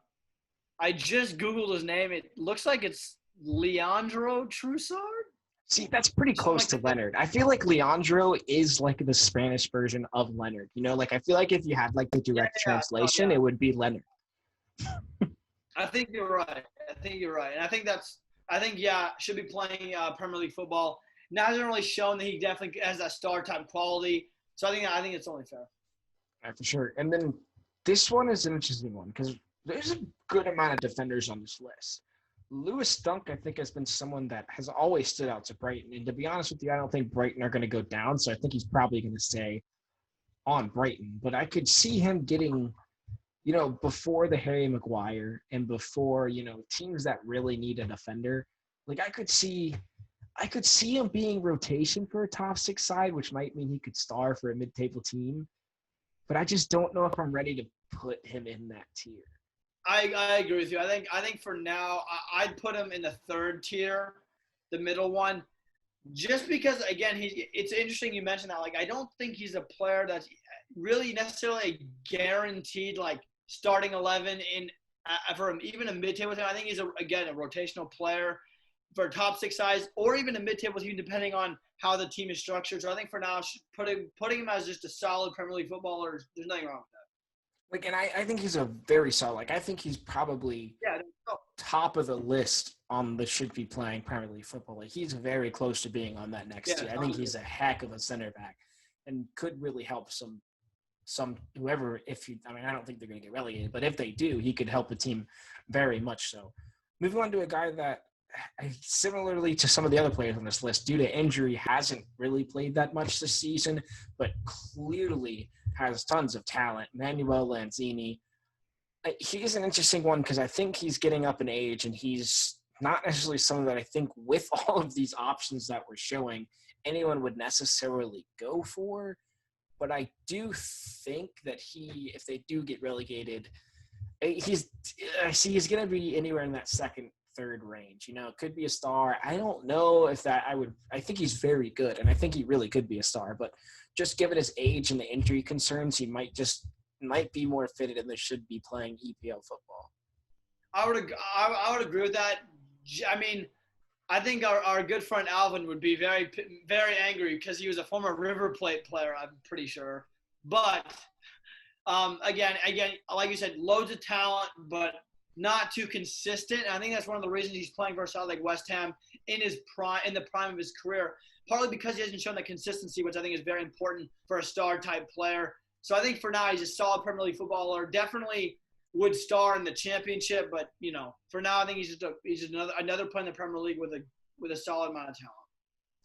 just Googled his name. It looks like it's Leandro Trossard. See, that's pretty close to Leonard. I feel like Leandro is like the Spanish version of Leonard. You know, like I feel like if you had like the direct translation, it would be Leonard. I think you're right. And I think should be playing Premier League football. Now hasn't really shown that he definitely has that star type quality. So I think it's only fair. Yeah, for sure. And then this one is an interesting one because there's a good amount of defenders on this list. Lewis Dunk, I think, has been someone that has always stood out to Brighton. And to be honest with you, I don't think Brighton are going to go down. So I think he's probably going to stay on Brighton. But I could see him getting, before the Harry Maguire and before, teams that really need a defender. Like I could see him being rotation for a top six side, which might mean he could star for a mid-table team. But I just don't know if I'm ready to put him in that tier. I agree with you. I think for now I'd put him in the third tier, the middle one, just because again it's interesting you mentioned that. Like I don't think he's a player that's really necessarily a guaranteed like starting 11 in for even a mid-table team. I think he's a rotational player for a top six size or even a mid-table team depending on how the team is structured. So I think for now putting him as just a solid Premier League footballer, there's nothing wrong with that. Like, and I think he's a very solid. Like, I think he's probably top of the list on the should be playing Premier League football. Like, he's very close to being on that next tier. I think he's a heck of a center back and could really help some whoever. I don't think they're going to get relegated, but if they do, he could help the team very much so. Moving on to a guy that, similarly to some of the other players on this list, due to injury, hasn't really played that much this season, but clearly has tons of talent. Manuel Lanzini. He's an interesting one because I think he's getting up in age and he's not necessarily someone that I think with all of these options that we're showing, anyone would necessarily go for. But I do think that if they do get relegated, he's going to be anywhere in that second, third range. Could be a star. I don't know if I think he's very good and I think he really could be a star, but just given his age and the injury concerns, he might be more fitted and they should be playing EPL football. I would agree with that. I mean, I think our good friend Alvin would be very, very angry because he was a former River Plate player, I'm pretty sure. But again, like you said, loads of talent, but not too consistent. And I think that's one of the reasons he's playing for a side like West Ham in the prime of his career. Partly because he hasn't shown that consistency, which I think is very important for a star-type player. So I think for now he's a solid Premier League footballer. Definitely would star in the Championship, but for now I think he's just another player in the Premier League with a solid amount of talent.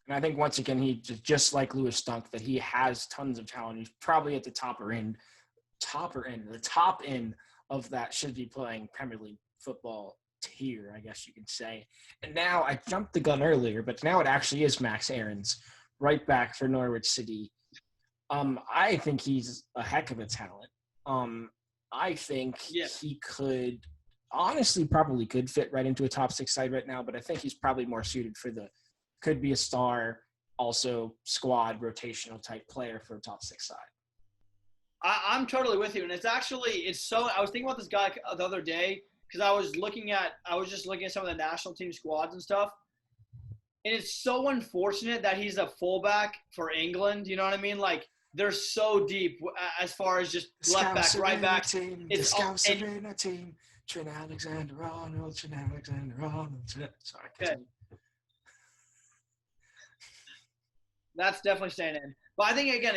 And I think once again he just like Lewis Dunk that he has tons of talent. He's probably at the top end of that should be playing Premier League football tier, I guess you could say. And now I jumped the gun earlier, but now it actually is Max Aarons, right back for Norwich City. I think he's a heck of a talent. I think he could probably could fit right into a top six side right now, but I think he's probably more suited for could be a star, also squad rotational type player for a top six side. I'm totally with you, and I was thinking about this guy the other day because I was just looking at some of the national team squads and stuff, and it's so unfortunate that he's a fullback for England. You know what I mean? Like they're so deep as far as just left back, right back. The Scouse Arena team. Trent Alexander-Arnold, Trent Alexander-Arnold. Sorry, Okay. continue. That's definitely staying in. But I think, again,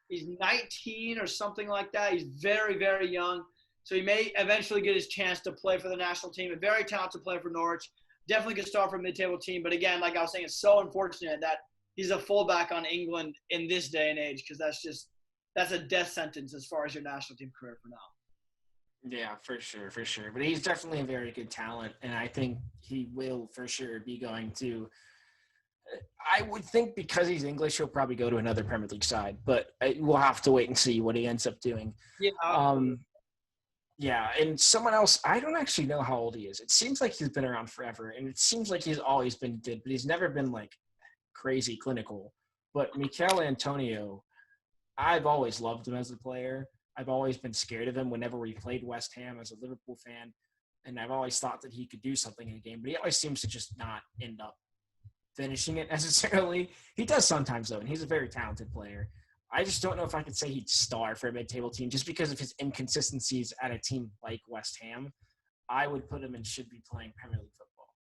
he's 19 or something like that. He's very, very young. So he may eventually get his chance to play for the national team. A very talented player for Norwich. Definitely could start for a mid-table team. But again, like I was saying, it's so unfortunate that he's a fullback on England in this day and age, because that's a death sentence as far as your national team career for now. Yeah, for sure. But he's definitely a very good talent, and I think he will for sure be going to – I would think because he's English, he'll probably go to another Premier League side, but we'll have to wait and see what he ends up doing. Yeah. Yeah, and someone else, I don't actually know how old he is. It seems like he's been around forever, and it seems like he's always been good, but he's never been, like, crazy clinical. But Mikel Antonio, I've always loved him as a player. I've always been scared of him whenever he played West Ham as a Liverpool fan, and I've always thought that he could do something in a game, but he always seems to just not end up finishing it necessarily. He does sometimes, though, and he's a very talented player. I just don't know if I could say he'd star for a mid-table team just because of his inconsistencies at a team like West Ham. I would put him and should be playing Premier League football.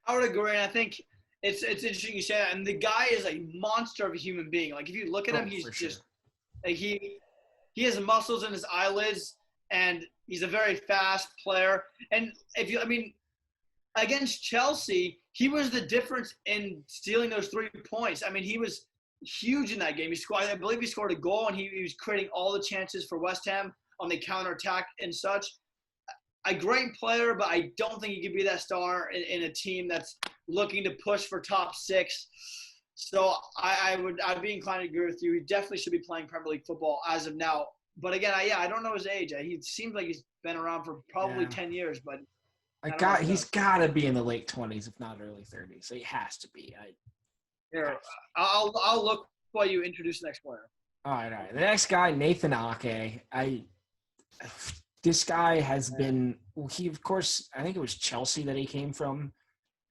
I would agree. And I think it's interesting you say that. And the guy is a monster of a human being. Like, if you look at him, he's just like he has muscles in his eyelids, and he's a very fast player. And against Chelsea, he was the difference in stealing those 3 points. I mean, he was huge in that game. I believe he scored a goal, and he was creating all the chances for West Ham on the counterattack and such. A great player, but I don't think he could be that star in a team that's looking to push for top 6. So I'd be inclined to agree with you. He definitely should be playing Premier League football as of now. But again, I don't know his age. He seems like he's been around for probably 10 years, but he's got to be in the late 20s, if not early 30s. So he has to be. Here, I'll look while you introduce the next player. All right. The next guy, Nathan Ake. This guy has been – well, he, of course, I think it was Chelsea that he came from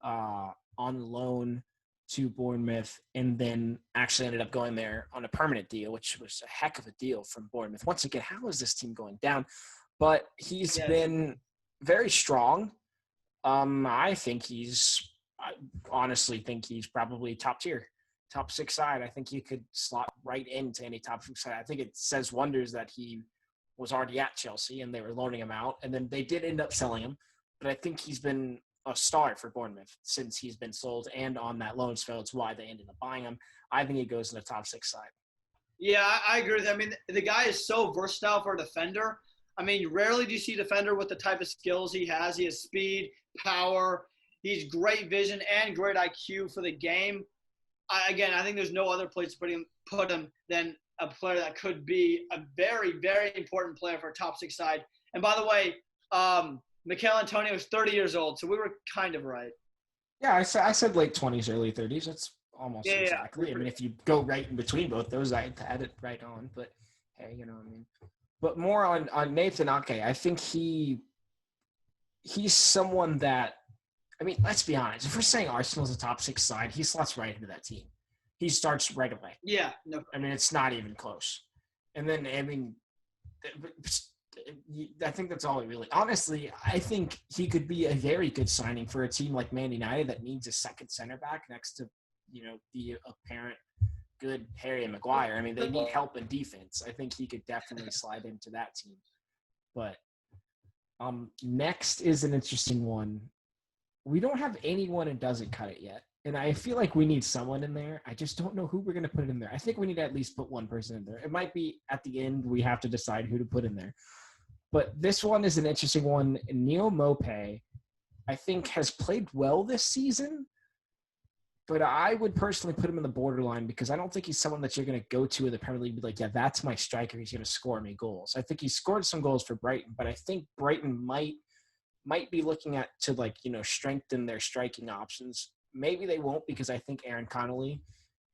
on loan to Bournemouth, and then actually ended up going there on a permanent deal, which was a heck of a deal from Bournemouth. Once again, how is this team going down? But he's been very strong. I honestly think he's probably top tier, top 6 side. I think he could slot right into any top 6 side. I think it says wonders that he was already at Chelsea and they were loaning him out, and then they did end up selling him. But I think he's been a star for Bournemouth since he's been sold and on that loan spell. It's why they ended up buying him. I think he goes in the top 6 side. Yeah, I agree with that. I mean, the guy is so versatile for a defender. I mean, rarely do you see a defender with the type of skills he has. He has speed, power. He's great vision and great IQ for the game. I think there's no other place to put him than a player that could be a very, very important player for a top 6 side. And by the way, Mikel Antonio is 30 years old, so we were kind of right. Yeah, I said late 20s, early 30s. That's almost exactly. I mean, if you go right in between both those, I had it right on. But, hey, you know what I mean. But more on Nathan Ake, I think he's someone that – I mean, let's be honest. If we're saying Arsenal's a top 6 side, he slots right into that team. He starts right away. Yeah. No. I mean, it's not even close. And then, I mean, I think that's all it really – honestly, I think he could be a very good signing for a team like Man United that needs a second center back next to, the apparent good Harry and Maguire. I mean, they need help in defense. I think he could definitely slide into that team. But next is an interesting one. We don't have anyone who doesn't cut it yet. And I feel like we need someone in there. I just don't know who we're going to put in there. I think we need to at least put one person in there. It might be at the end we have to decide who to put in there. But this one is an interesting one. Neil Maupay, I think, has played well this season. But I would personally put him in the borderline because I don't think he's someone that you're going to go to in the Premier League and be like, yeah, that's my striker. He's going to score me goals. I think he scored some goals for Brighton, but I think Brighton might be looking at to strengthen their striking options. Maybe they won't because I think Aaron Connolly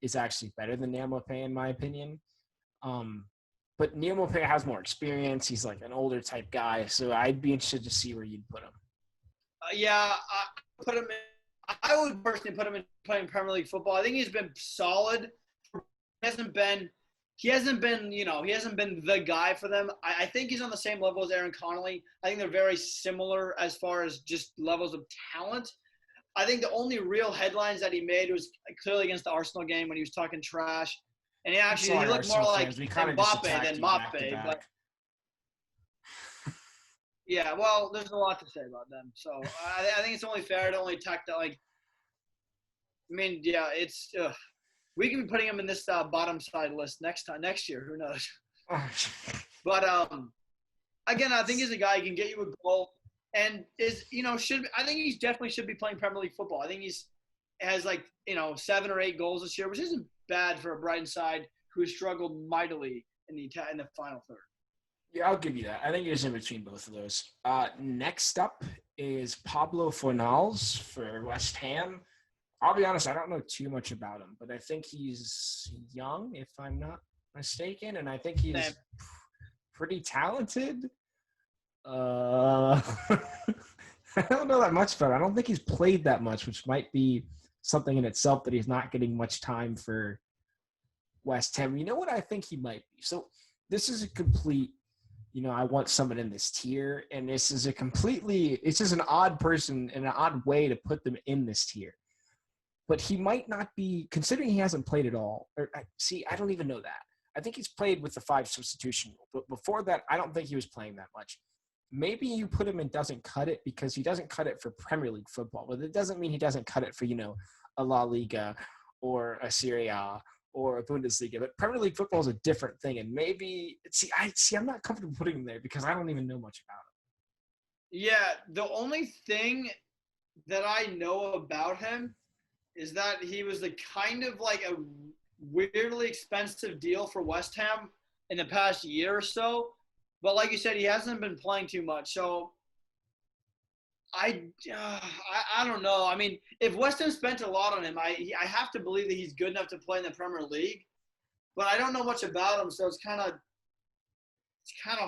is actually better than Neil Maupay in my opinion. But Neil Maupay has more experience. He's like an older type guy, so I'd be interested to see where you'd put him. I would personally put him in playing Premier League football. I think he's been solid. He hasn't been he hasn't been the guy for them. I think he's on the same level as Aaron Connolly. I think they're very similar as far as just levels of talent. I think the only real headlines that he made was clearly against the Arsenal game when he was talking trash. And I'm he sorry, looked more Arsenal like fans. We kind of just Mbappe attacked than you back to Mappe. But back. yeah, well, there's a lot to say about them. So I think it's only fair to only attack that. Like, I mean, yeah, it's we can be putting him in this bottom side list next year. Who knows? But again, I think he's a guy who can get you a goal, and I think he definitely should be playing Premier League football. I think has 7 or 8 goals this year, which isn't bad for a Brighton side who struggled mightily in the final third. Yeah, I'll give you that. I think he's in between both of those. Next up is Pablo Fornals for West Ham. I'll be honest, I don't know too much about him, but I think he's young, if I'm not mistaken, and I think he's pretty talented. I don't know that much about him. I don't think he's played that much, which might be something in itself that he's not getting much time for West Ham. You know what I think he might be? So this is a complete, I want someone in this tier, and it's just an odd person and an odd way to put them in this tier. But he might not be, considering he hasn't played at all. I don't even know that. I think he's played with the 5 substitution rule. But before that, I don't think he was playing that much. Maybe you put him in doesn't cut it because he doesn't cut it for Premier League football. But it doesn't mean he doesn't cut it for, a La Liga or a Serie A or a Bundesliga. But Premier League football is a different thing. And maybe, I'm not comfortable putting him there because I don't even know much about him. Yeah, the only thing that I know about him is that he was a weirdly expensive deal for West Ham in the past year or so. But like you said, he hasn't been playing too much. So I don't know. I mean, if West Ham spent a lot on him, I have to believe that he's good enough to play in the Premier League. But I don't know much about him, so it's kind of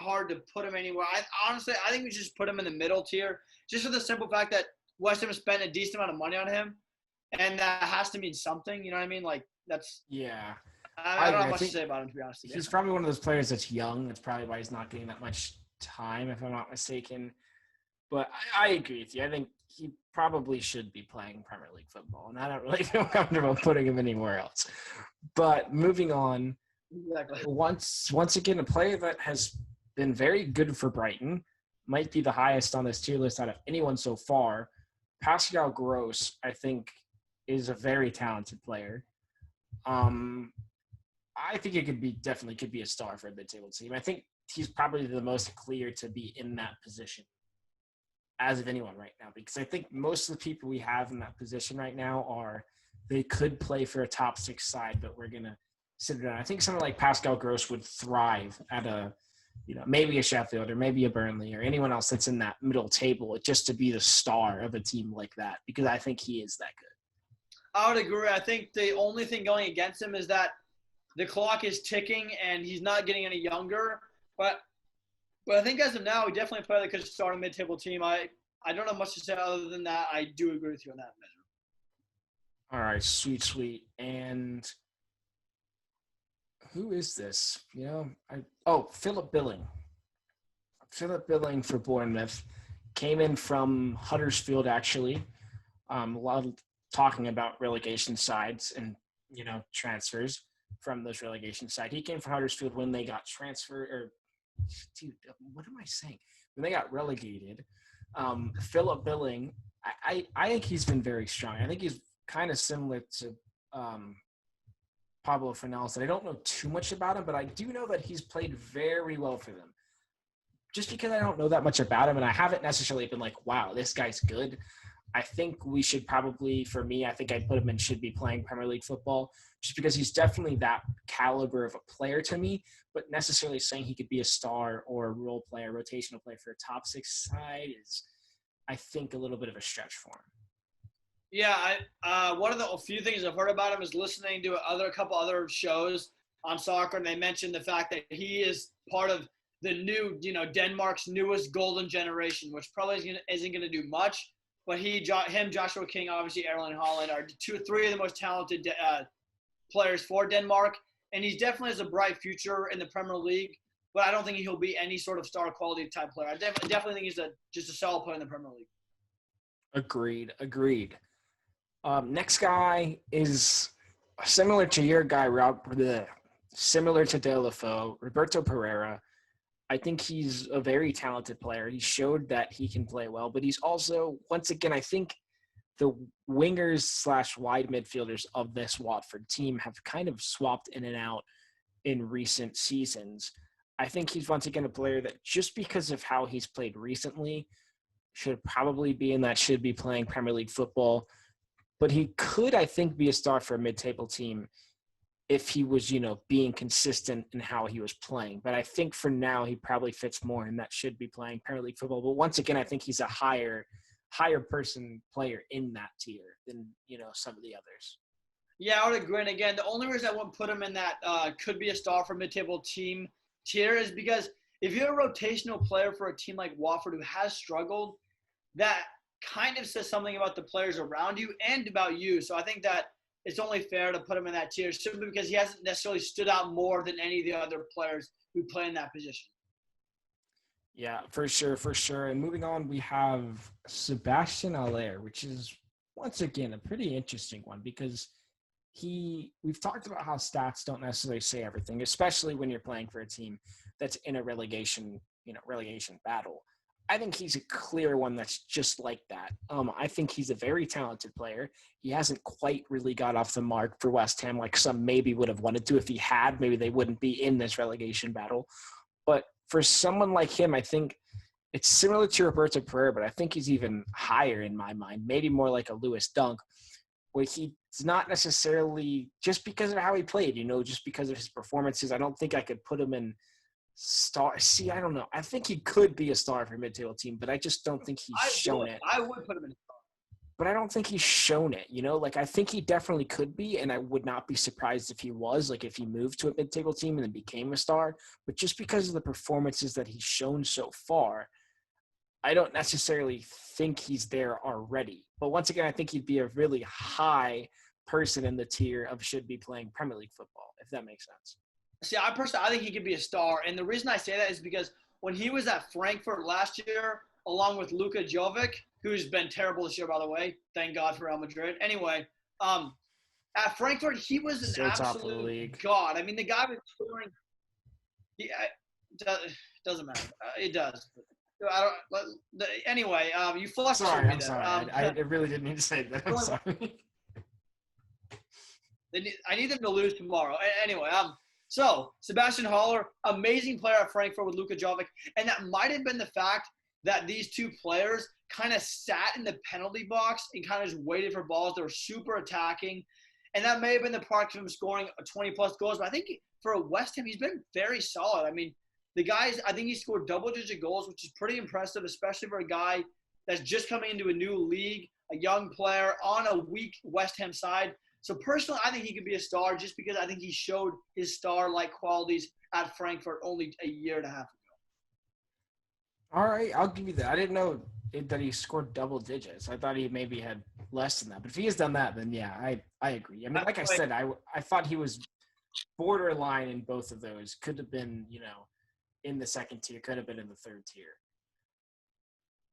hard to put him anywhere. Honestly, I think we should just put him in the middle tier, just for the simple fact that West Ham spent a decent amount of money on him. And that has to mean something, you know what I mean? Like, that's – yeah. I don't have much to say about him, to be honest with you. He's probably one of those players that's young. That's probably why he's not getting that much time, if I'm not mistaken. But I agree with you. I think he probably should be playing Premier League football, and I don't really feel comfortable putting him anywhere else. But moving on, exactly. Once again, a player that has been very good for Brighton, might be the highest on this tier list out of anyone so far. Pascal Gross, I think, is a very talented player. I think it could be a star for a mid-table team. I think he's probably the most clear to be in that position as of anyone right now, because I think most of the people we have in that position right now they could play for a top 6 side, but we're going to sit it down. I think someone like Pascal Gross would thrive at maybe a Sheffield or maybe a Burnley or anyone else that's in that middle table, just to be the star of a team like that, because I think he is that good. I would agree. I think the only thing going against him is that the clock is ticking and he's not getting any younger. But I think as of now, he definitely a player that could start a mid-table team. I don't have much to say other than that. I do agree with you on that measure. All right, sweet. And who is this? Philip Billing. Philip Billing for Bournemouth came in from Huddersfield, actually. A lot of talking about relegation sides and, transfers from those relegation side. He came from Huddersfield when they got transferred, what am I saying? When they got relegated. Philip Billing, I think he's been very strong. I think he's kind of similar to Pablo Fornals. I don't know too much about him, but I do know that he's played very well for them. Just because I don't know that much about him, and I haven't necessarily been like, wow, this guy's good. I think we should probably, for me, I think I'd put him in should be playing Premier League football, just because he's definitely that caliber of a player to me, but necessarily saying he could be a star or a role player, rotational player for a top 6 side is, I think, a little bit of a stretch for him. Yeah, one of the few things I've heard about him is listening to a couple other shows on soccer, and they mentioned the fact that he is part of the new, Denmark's newest golden generation, which probably isn't going to do much. But Joshua King, obviously Erling Haaland are 3 of the most talented players for Denmark. and he definitely has a bright future in the Premier League. But I don't think he'll be any sort of star quality type player. I definitely think he's just a solid player in the Premier League. Agreed. Next guy is similar to your guy, similar to Deulofeu, Roberto Pereira. I think he's a very talented player. He showed that he can play well, but he's also, once again, I think the wingers / wide midfielders of this Watford team have kind of swapped in and out in recent seasons. I think he's once again a player that just because of how he's played recently should probably be in that should be playing Premier League football. But he could, I think, be a star for a mid-table team if he was, being consistent in how he was playing. But I think for now he probably fits more in that should be playing Premier League football. But once again, I think he's a higher person player in that tier than, some of the others. Yeah, I would agree. And again, the only reason I wouldn't put him in that could be a star for mid-table team tier is because if you're a rotational player for a team like Watford who has struggled, that kind of says something about the players around you and about you. So I think that it's only fair to put him in that tier simply because he hasn't necessarily stood out more than any of the other players who play in that position. Yeah, for sure. And moving on, we have Sebastian Haller, which is, once again, a pretty interesting one because we've talked about how stats don't necessarily say everything, especially when you're playing for a team that's in a relegation battle. I think he's a clear one that's just like that. I think he's a very talented player. He hasn't quite really got off the mark for West Ham like some maybe would have wanted to. If he had, maybe they wouldn't be in this relegation battle. But for someone like him, I think it's similar to Roberto Pereira, but I think he's even higher in my mind, maybe more like a Lewis Dunk, where he's not necessarily just because of how he played, just because of his performances. I don't think I could put him in star. See, I don't know. I think he could be a star for a mid-table team, but I just don't think he's shown it. I would put him in a star. But I don't think he's shown it, I think he definitely could be, and I would not be surprised if he was, like if he moved to a mid-table team and then became a star. But just because of the performances that he's shown so far, I don't necessarily think he's there already. But once again, I think he'd be a really high person in the tier of should be playing Premier League football, if that makes sense. See, I think he could be a star. And the reason I say that is because when he was at Frankfurt last year, along with Luka Jovic, who's been terrible this year, by the way, thank God for Real Madrid. Anyway, at Frankfurt, he was an absolute god. I mean, the guy was scoring. Doesn't matter. It does. Anyway, you flushed me there. I'm sorry. I really didn't mean to say that. I'm sorry. I need them to lose tomorrow. Anyway, so Sebastian Haller, amazing player at Frankfurt with Luka Jovic, and that might have been the fact that these two players kind of sat in the penalty box and kind of just waited for balls. They were super attacking, and that may have been the product of him scoring 20-plus goals. But I think for West Ham, he's been very solid. I mean, I think he scored double-digit goals, which is pretty impressive, especially for a guy that's just coming into a new league, a young player on a weak West Ham side. So personally, I think he could be a star just because I think he showed his star-like qualities at Frankfurt only a year and a half ago. All right, I'll give you that. I didn't know that he scored double digits. I thought he maybe had less than that. But if he has done that, then yeah, I agree. I mean, like I said, I thought he was borderline in both of those. Could have been, in the second tier, could have been in the third tier.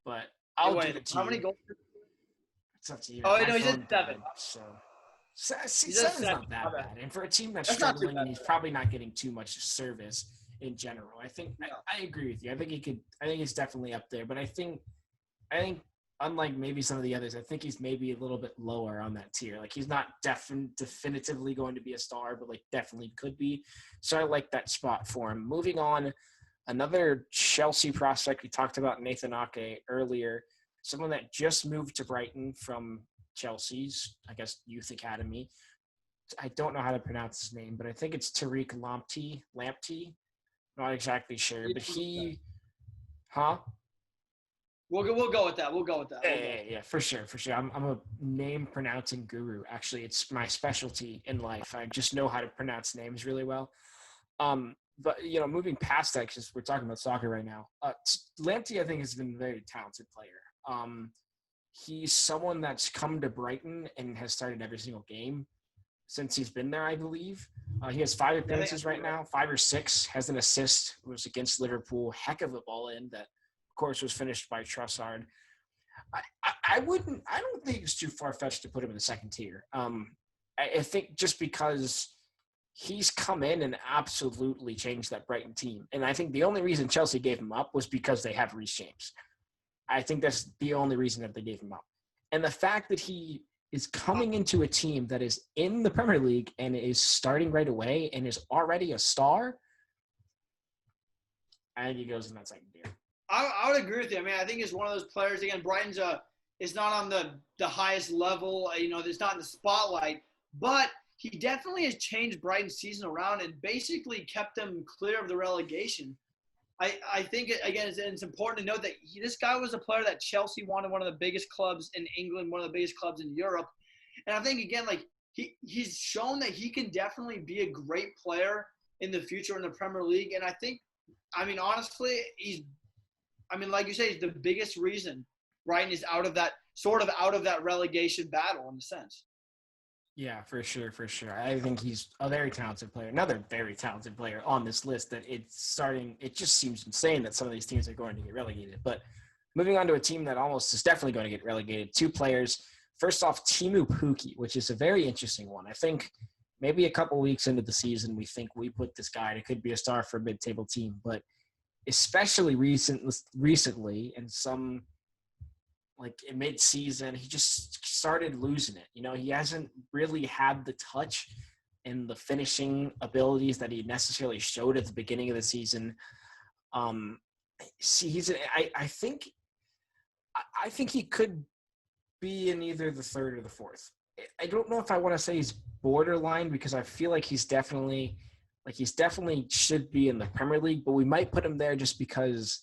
But I'll give it to you. How many goals? It's up to you. Oh, no, he's at 7. So, seven's not that bad. And for a team that's struggling, he's probably not getting too much service in general. I think I agree with you. I think he's definitely up there. But I think unlike maybe some of the others, I think he's maybe a little bit lower on that tier. Like he's not definitively going to be a star, but like definitely could be. So I like that spot for him. Moving on, another Chelsea prospect. We talked about Nathan Ake earlier. Someone that just moved to Brighton from Chelsea's, I guess, youth academy. I don't know how to pronounce his name, but I think it's Tariq Lamptey. Not exactly sure, but We'll go with that. Yeah, for sure. I'm a name pronouncing guru. Actually, it's my specialty in life. I just know how to pronounce names really well. But moving past that, because we're talking about soccer right now, Lamptey I think has been a very talented player. He's someone that's come to Brighton and has started every single game. since he's been there, I believe. He has 5 appearances right now, 5 or 6, has an assist. It was against Liverpool. Heck of a ball in that, of course, was finished by Trossard. I don't think it's too far-fetched to put him in the second tier. I think just because he's come in and absolutely changed that Brighton team. And I think the only reason Chelsea gave him up was because they have Reece James. I think that's the only reason that they gave him up. And the fact that he is coming into a team that is in the Premier League and is starting right away and is already a star, I think he goes in that second tier. I would agree with you. I mean, I think he's one of those players. Again, Brighton's is not on the highest level. It's not in the spotlight, but he definitely has changed Brighton's season around and basically kept them clear of the relegation. I think, again, it's important to note that this guy was a player that Chelsea wanted, one of the biggest clubs in England, one of the biggest clubs in Europe. And I think, again, like he's shown that he can definitely be a great player in the future in the Premier League. And I think, I mean, honestly, like you say, he's the biggest reason Brighton is out of that relegation battle in a sense. Yeah, for sure. I think he's a very talented player. Another very talented player on this list that it just seems insane that some of these teams are going to get relegated. But moving on to a team that almost is definitely going to get relegated, 2 players. First off, Timu Pukki, which is a very interesting one. I think maybe a couple weeks into the season, we think we put this guy, and it could be a star for a mid-table team. But especially recently in some – like in mid-season, he just started losing it. He hasn't really had the touch and the finishing abilities that he necessarily showed at the beginning of the season. I think he could be in either the 3rd or the 4th. I don't know if I want to say he's borderline because I feel like he's definitely should be in the Premier League, but we might put him there just because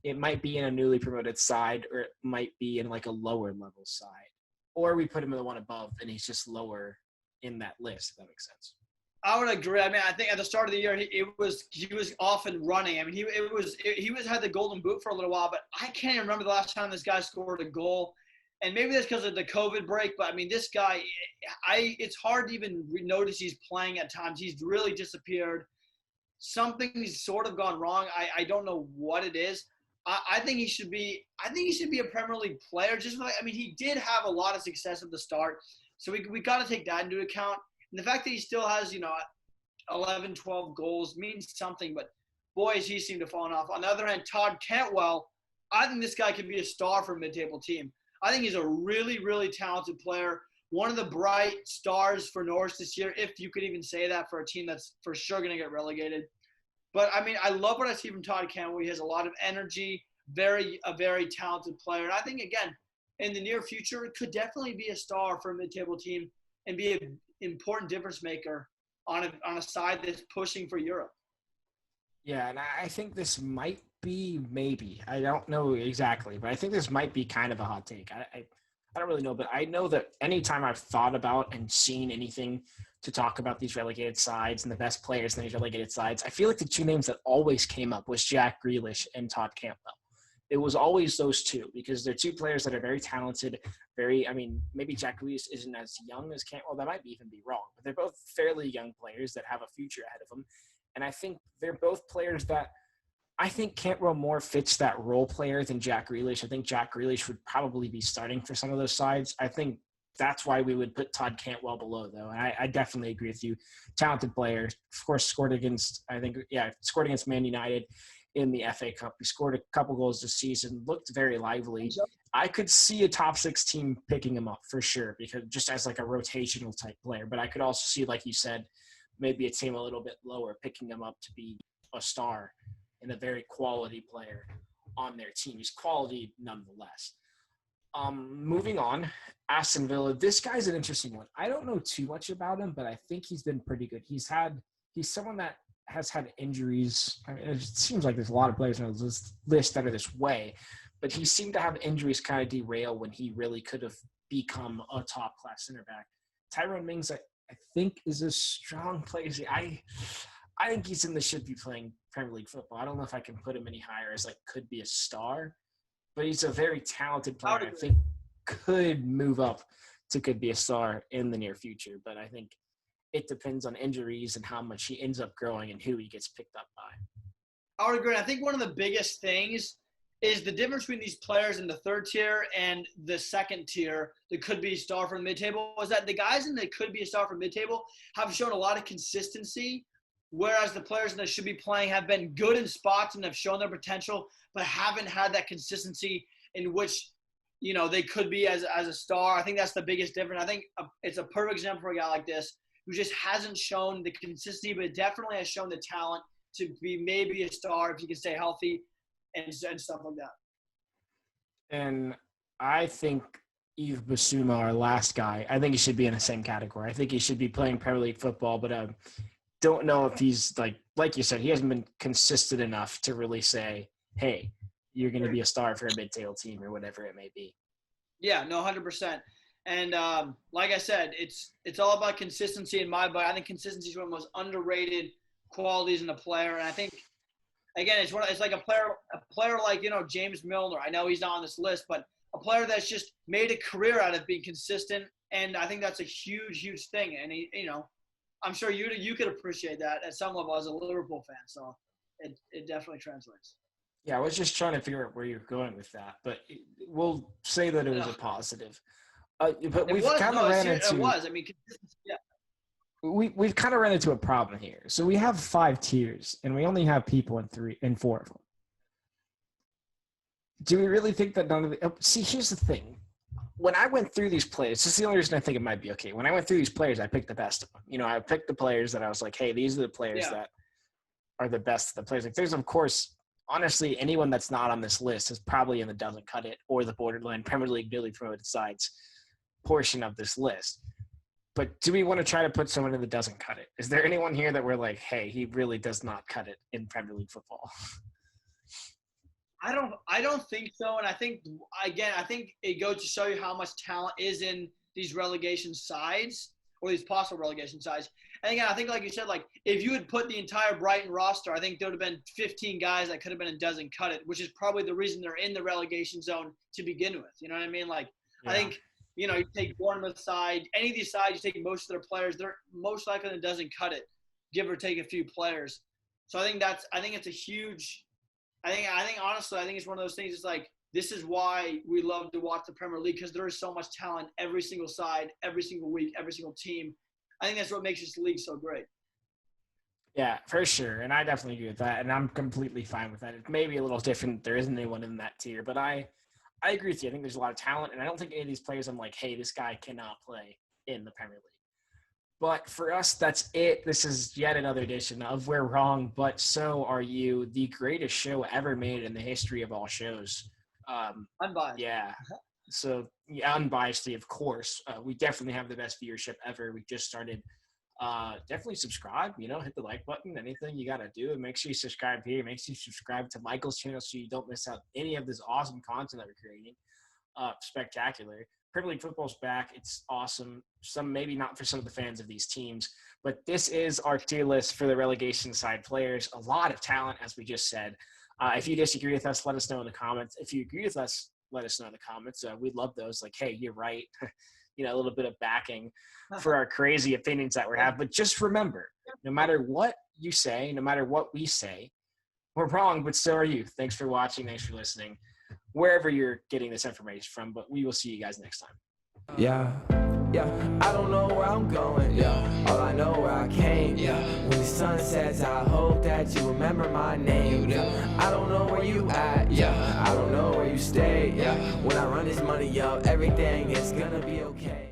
it might be in a newly promoted side, or it might be in like a lower level side, or we put him in the one above and he's just lower in that list, if that makes sense. I would agree. I mean, I think at the start of the year, he was off and running. I mean, he had the golden boot for a little while, but I can't even remember the last time this guy scored a goal. And maybe that's because of the COVID break, but I mean, this guy, it's hard to even notice he's playing at times. He's really disappeared. Something's sort of gone wrong. I don't know what it is. I think he should be a Premier League player. He did have a lot of success at the start, so we got to take that into account. And the fact that he still has 11, 12 goals means something. But boys, he seemed to fall off. On the other hand, Todd Cantwell, I think this guy could be a star for a mid-table team. I think he's a really, really talented player. One of the bright stars for Norwich this year, if you could even say that for a team that's for sure going to get relegated. But, I mean, I love what I see from Todd Cantwell. He has a lot of energy, a very talented player. And I think, again, in the near future, it could definitely be a star for a mid-table team and be an important difference maker on a side that's pushing for Europe. Yeah, and I think this might be maybe. I don't know exactly, but I think this might be kind of a hot take. I don't really know, but I know that anytime I've thought about and seen anything to talk about these relegated sides and the best players in these relegated sides, I feel like the 2 names that always came up was Jack Grealish and Todd Cantwell. It was always those 2 because they're 2 players that are very talented, maybe Jack Grealish isn't as young as Cantwell. That might even be wrong, but they're both fairly young players that have a future ahead of them. And I think they're both players that I think Cantwell more fits that role player than Jack Grealish. I think Jack Grealish would probably be starting for some of those sides. I think that's why we would put Todd Cantwell below, though. And I definitely agree with you. Talented player. Of course, scored against Man United in the FA Cup. He scored a couple goals this season, looked very lively. I could see a top 6 team picking him up for sure, because just as like a rotational type player. But I could also see, like you said, maybe a team a little bit lower picking him up to be a star and a very quality player on their team. He's quality nonetheless. Moving on, Aston Villa. This guy's an interesting one. I don't know too much about him, but I think he's been pretty good. He's someone that has had injuries. I mean, it seems like there's a lot of players on this list that are this way, but he seemed to have injuries kind of derail when he really could have become a top-class center back. Tyrone Mings, I think, is a strong player. I think he's should be playing Premier League football. I don't know if I can put him any higher as could be a star, but he's a very talented player. I think could move up to could be a star in the near future. But I think it depends on injuries and how much he ends up growing and who he gets picked up by. I would agree. I think one of the biggest things is the difference between these players in the third tier and the second tier that could be a star from mid-table was that the guys in the could be a star from mid-table have shown a lot of consistency, whereas the players that should be playing have been good in spots and have shown their potential, but haven't had that consistency in which, you know, they could be as a star. I think that's the biggest difference. I think it's a perfect example for a guy like this who just hasn't shown the consistency, but definitely has shown the talent to be maybe a star if he can stay healthy and stuff like that. And I think Yves Bissouma, our last guy, I think he should be in the same category. I think he should be playing Premier League football, but don't know if he's like you said, he hasn't been consistent enough to really say, hey, you're going to be a star for a mid-table team or whatever it may be. Yeah, no, 100%. And like I said, it's all about consistency in my book. I think consistency is one of the most underrated qualities in a player. And I think, again, it's like a player like, you know, James Milner. I know he's not on this list, but a player that's just made a career out of being consistent. And I think that's a huge, huge thing. And he, you know, I'm sure you could appreciate that at some level as a Liverpool fan. So it definitely translates. Yeah, I was just trying to figure out where you're going with that, but we'll say that it was a positive. But we've kind of ran into. It was. I mean, consistency. Yeah. We've kind of run into a problem here. So we have 5 tiers, and we only have people in 4 of them. Do we really think that none of the – see, here's the thing. When I went through these players, this is the only reason I think it might be okay. When I went through these players, I picked the best of them. You know, I picked the players that I was like, hey, these are the players that are the best of the players. Like, there's, of course, honestly, anyone that's not on this list is probably in the doesn't cut it or the borderline Premier League newly promoted sides portion of this list. But do we want to try to put someone in that doesn't cut it? Is there anyone here that we're like, hey, he really does not cut it in Premier League football? I don't think so. And I think, again, I think it goes to show you how much talent is in these relegation sides or these possible relegation sides. And again, I think, like you said, like if you had put the entire Brighton roster, I think there would have been 15 guys that could have been in doesn't cut it, which is probably the reason they're in the relegation zone to begin with. You know what I mean? Like, I think, you know, you take Bournemouth side, any of these sides, you take most of their players, they're most likely that doesn't cut it, give or take a few players. So I think it's a huge – I think honestly, I think it's one of those things. It's like this is why we love to watch the Premier League because there is so much talent every single side, every single week, every single team. I think that's what makes this league so great. Yeah, for sure. And I definitely agree with that. And I'm completely fine with that. It may be a little different. There isn't anyone in that tier, but I agree with you. I think there's a lot of talent. And I don't think any of these players I'm like, hey, this guy cannot play in the Premier League. But for us, that's it. This is yet another edition of We're Wrong, But So Are You, the greatest show ever made in the history of all shows. Unbiased. Yeah. So, yeah, unbiasedly, of course. We definitely have the best viewership ever. We just started. Definitely subscribe, you know, hit the like button, anything you got to do. And make sure you subscribe here. Make sure you subscribe to Michael's channel so you don't miss out any of this awesome content that we're creating. Spectacular. Premier League football's back. It's awesome. Some maybe not for some of the fans of these teams, but this is our tier list for the relegation side players. A lot of talent, as we just said. If you disagree with us, let us know in the comments. If you agree with us, let us know in the comments. We'd love those. Like, hey, you're right. You know, a little bit of backing for our crazy opinions that we have. But just remember, no matter what you say, no matter what we say, we're wrong, but so are you. Thanks for watching. Thanks for listening. Wherever you're getting this information from, but we will see you guys next time. Yeah, I don't know where I'm going, all I know where I came, when the sun sets, I hope that you remember my name, I don't know where you at, I don't know where you stay, when I run this money up, everything is gonna be okay.